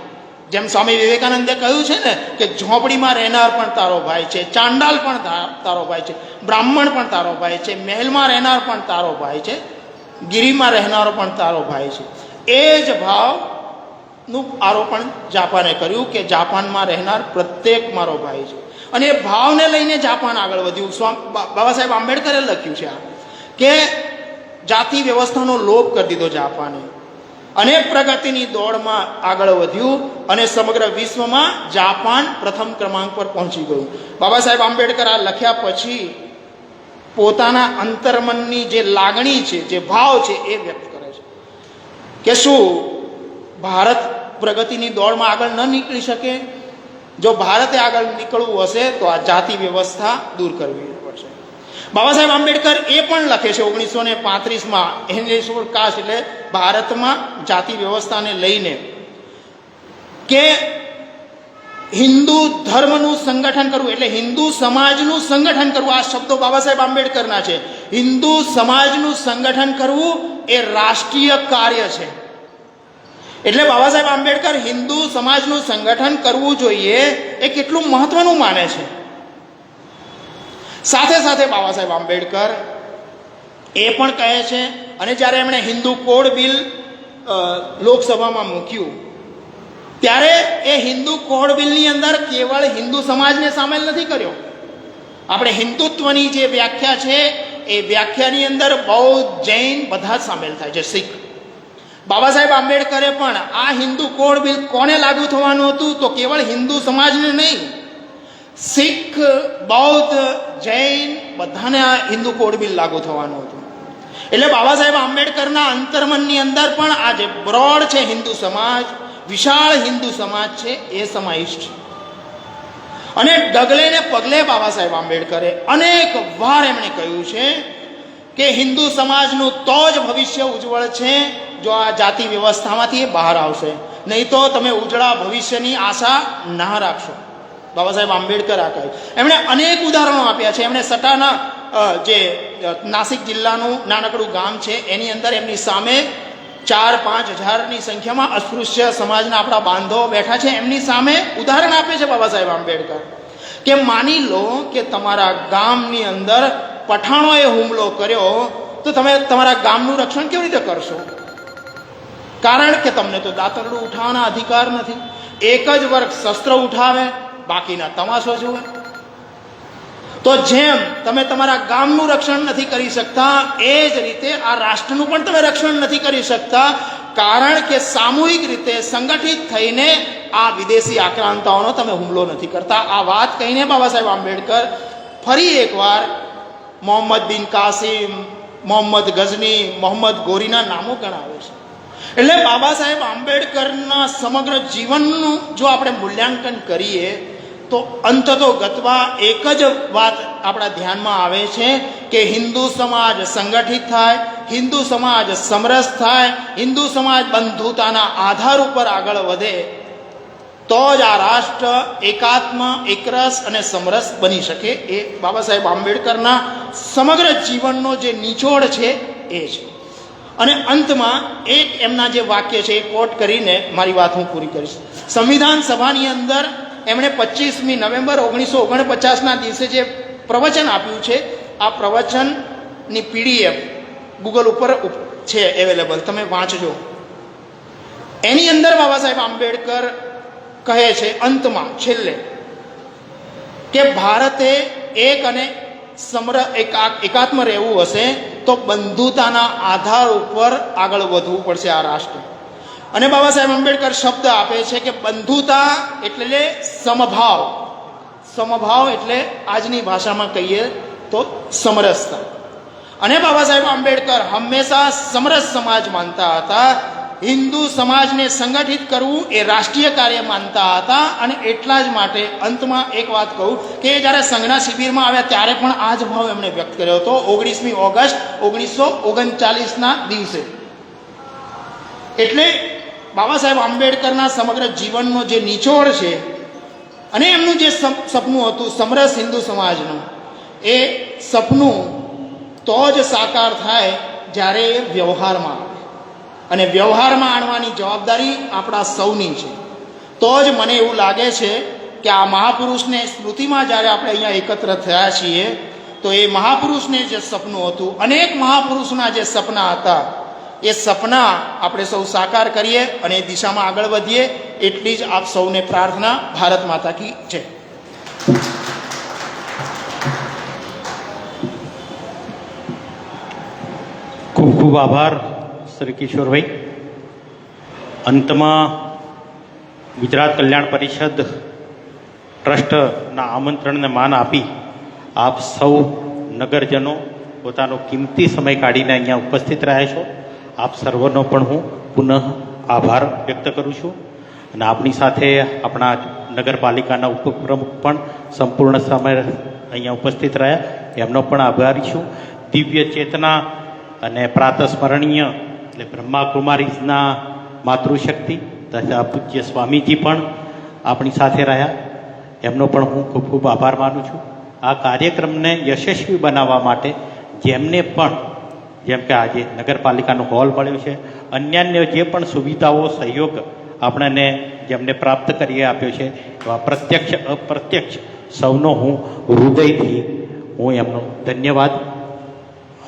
જેમ સ્વામી વિવેકાનંદે કહ્યું છે ને કે ઝોપડીમાં રહેનાર પણ તારો ભાઈ છે, ચાંડાલ પણ તારો ભાઈ છે, બ્રાહ્મણ પણ તારો ભાઈ છે, મહેલમાં રહેનાર પણ તારો ભાઈ છે, ગિરિમાં રહેનારો પણ તારો ભાઈ છે. એ જ ભાવનું આરોપણ જાપાને કર્યું કે જાપાનમાં રહેનાર પ્રત્યેક મારો ભાઈ છે. અને એ ભાવને લઈને જાપાન આગળ વધ્યું. બાબા સાહેબ આંબેડકરે લખ્યું છે કે જાતિ વ્યવસ્થાનો લોપ કરી દીધો જાપાને અને પ્રગતિની દોડમાં આગળ વધ્યું અને સમગ્ર વિશ્વમાં જાપાન પ્રથમ ક્રમાંક પર પહોંચી ગયું. બાબા સાહેબ આંબેડકર આ લખ્યા પછી પોતાના અંતર્મનની જે લાગણી છે, જે ભાવ છે એ વ્યક્ત કરે છે કે શું ભારત પ્રગતિની દોડમાં આગળ ન નીકળી શકે? જો ભારતે આગળ નીકળવું હશે તો આ જાતિ વ્યવસ્થા દૂર કરવી પડશે. બાબા સાહેબ આંબેડકર એ પણ લખે છે 1935માં હેન્રીસોર્ડ કાસ્ટ એટલે ભારતમાં જાતિ વ્યવસ્થાને લઈને કે હિન્દુ ધર્મનું સંગઠન કરવું એટલે હિન્દુ સમાજનું સંગઠન કરવું. આ શબ્દો બાબા સાહેબ આંબેડકરના છે. હિન્દુ સમાજનું સંગઠન કરવું એ રાષ્ટ્રીય કાર્ય છે. એટલે બાબા સાહેબ આંબેડકર હિન્દુ સમાજનું સંગઠન કરવું જોઈએ એ કેટલું મહત્વનું માને છે. સાથે સાથે બાબા સાહેબ આંબેડકર એ પણ કહે છે, અને જ્યારે એમણે હિન્દુ કોડ બિલ લોકસભામાં મૂક્યું ત્યારે એ હિન્દુ કોડ બિલની અંદર કેવળ હિન્દુ સમાજને સામેલ નથી કર્યો. આપણે હિન્દુત્વની જે વ્યાખ્યા છે એ વ્યાખ્યાની અંદર બૌદ્ધ, જૈન બધા જ સામેલ થાય છે, શીખ. બાબા સાહેબ આંબેડકરે પણ આ હિન્દુ કોડ બિલ કોને લાગુ થવાનું હતું તો કેવળ હિન્દુ સમાજને નહીં, શીખ, બૌદ્ધ, જૈન બધાને આ હિન્દુ કોડ બિલ લાગુ થવાનું હતું. એટલે બાબા સાહેબ આંબેડકરના અંતર્મનની અંદર પણ આ જે બ્રોડ છે હિન્દુ સમાજ, વિશાળ હિન્દુ સમાજ છે એ સમાવિષ્ટ છે. અને ડગલે ને પગલે બાબા સાહેબ આંબેડકરે અનેક વાર એમણે કહ્યું છે કે હિન્દુ સમાજનું તો જ ભવિષ્ય ઉજ્જવળ છે જો આ જાતિ વ્યવસ્થામાંથી એ બહાર આવશે, નહીં તો તમે ઉજળા ભવિષ્યની આશા ના રાખશો. બાબા સાહેબ આંબેડકર આ કહ્યું. એમણે અનેક ઉદાહરણો આપ્યા છે. એમણે સટાના જે નાસિક જિલ્લાનું નાનકડું ગામ છે એની અંદર એમની સામે 4-5 હજારની સંખ્યામાં અસ્પૃશ્ય સમાજના આપણા બાંધવો બેઠા છે. એમની સામે ઉદાહરણ આપે છે બાબા સાહેબ આંબેડકર કે માની લો કે તમારા ગામની અંદર પઠાણોએ હુમલો કર્યો તો તમે તમારા ગામનું રક્ષણ કેવી રીતે કરશો? કારણ કે તમને તો દાતરડું ઉઠાવવાના અધિકાર નથી. એક જ વર્ગ શસ્ત્ર ઉઠાવે, બાકીના તમાશો જુએ. તો જેમ તમે તમારા ગામનું રક્ષણ નથી કરી શકતા, એ જ રીતે આ રાષ્ટ્રનું પણ તમે રક્ષણ નથી કરી શકતા, કારણ કે સામૂહિક રીતે સંગઠિત થઈને આ વિદેશી આક્રાંતાઓનો તમે હુમલો નથી કરતા. આ વાત કહીને બાબા સાહેબ આંબેડકર ફરી એકવાર મોહમ્મદ બિન કાસિમ, મોહમ્મદ ગઝની, મોહમ્મદ ગોરીના નામો ગણાવે છે. એટલે બાબા સાહેબ આંબેડકરના સમગ્ર જીવનનું જો આપણે મૂલ્યાંકન કરીએ તો અંતતો ગતવા એક જ વાત આપણા ધ્યાનમાં આવે છે કે હિન્દુ સમાજ સંગઠિત થાય, હિન્દુ સમાજ સમરસ થાય, હિન્દુ સમાજ બંધુતાના આધાર ઉપર આગળ વધે, તો જ આ રાષ્ટ્ર એકાત્મ, એકરસ અને સમરસ બની શકે. એ બાબા સાહેબ આંબેડકરના સમગ્ર જીવનનો જે નિચોડ છે એ છે. અને અંતમાં એક એમના જે વાક્ય છે એ કોટ કરીને મારી વાત હું પૂરી કરીશ. સંવિધાન સભાની અંદર એમણે 25મી નવેમ્બર 1949ના દિવસે જે પ્રવચન આપ્યું છે, આ પ્રવચનની PDF ગૂગલ ઉપર છે અવેલેબલ, તમે વાંચજો. એની અંદર બાબા સાહેબ આંબેડકર કહે છે અંતમાં, છેલ્લે, કે ભારતે એક અને એકાત્મ રહેવું હશે તો બંધુતાના આધાર ઉપર આગળ વધવું પડશે આ રાષ્ટ્ર. અને બાબા સાહેબ આંબેડકર શબ્દ આપે છે કે બંધુતા એટલે સમભાવ, સમભાવ એટલે આજની ભાષામાં કહીએ તો સમરસતા. અને બાબા સાહેબ આંબેડકર હંમેશા સમરસ સમાજ માનતા હતા. હિન્દુ સમાજને સંગઠિત કરવું એ રાષ્ટ્રીય કાર્ય માનતા હતા. અને એટલા જ માટે અંતમાં એક વાત કહું કે જ્યારે સંઘના શિબિરમાં આવ્યા ત્યારે પણ આ જ ભાવ એમણે વ્યક્ત કર્યો હતો 19મી ઓગસ્ટ 1939ના દિવસે. એટલે બાબા સાહેબ આંબેડકરના સમગ્ર જીવનનો જે નિચોડ છે અને એમનું જે સપનું હતું સમરસ હિન્દુ સમાજનું, એ સપનું તો જ સાકાર થાય જ્યારે એ વ્યવહારમાં આવે. અને વ્યવહારમાં આણવાની જવાબદારી આપણા સૌની છે. તો જ મને એવું લાગે છે કે આ મહાપુરુષને સ્મૃતિમાં જ્યારે આપણે અહીંયા એકત્ર થયા છીએ તો એ મહાપુરુષને જે સપનું હતું, અનેક મહાપુરુષના જે સપના હતા, એ સપના આપણે સૌ સાકાર કરીએ અને એ દિશામાં આગળ વધીએ, એટલી જ આપ સૌને પ્રાર્થના. ભારત માતા કી જય. ખૂબ ખૂબ આભાર શ્રી કિશોરભાઈ. અંતમાં ગુજરાત કલ્યાણ પરિષદ ટ્રસ્ટના આમંત્રણને માન આપી આપ સૌ નગરજનો પોતાનો કિંમતી સમય કાઢીને અહીંયા ઉપસ્થિત રહ્યા છો. આપ સર્વનો પણ હું પુનઃ આભાર વ્યક્ત કરું છું. અને આપણી સાથે આપણા નગરપાલિકાના ઉપપ્રમુખ પણ સંપૂર્ણ સમય અહીંયા ઉપસ્થિત રહ્યા, એમનો પણ આભારી છું. દિવ્ય ચેતના અને પ્રાતસ્મરણીય એટલે બ્રહ્માકુમારીઝના માતૃશક્તિ તથા પૂજ્ય સ્વામીજી પણ આપણી સાથે રહ્યા, એમનો પણ હું ખૂબ ખૂબ આભાર માનું છું. આ કાર્યક્રમને યશસ્વી બનાવવા માટે જેમને પણ, જેમ કે આજે નગરપાલિકાનો હોલ મળ્યો છે, અન્યાન્ય જે પણ સુવિધાઓ સહયોગ આપણને જેમને પ્રાપ્ત કરી આપ્યો છે, એવા પ્રત્યક્ષ અપ્રત્યક્ષ સૌનો હું હૃદયથી એમનો ધન્યવાદ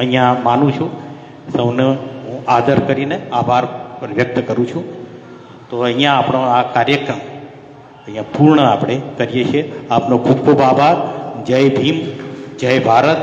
અહીંયા માનું છું. સૌને હું આદર કરીને આભાર વ્યક્ત કરું છું. તો અહીંયા આપણો આ કાર્યક્રમ અહીંયા પૂર્ણ આપણે કરીએ છીએ. આપનો ખૂબ ખૂબ આભાર. જય ભીમ, જય ભારત.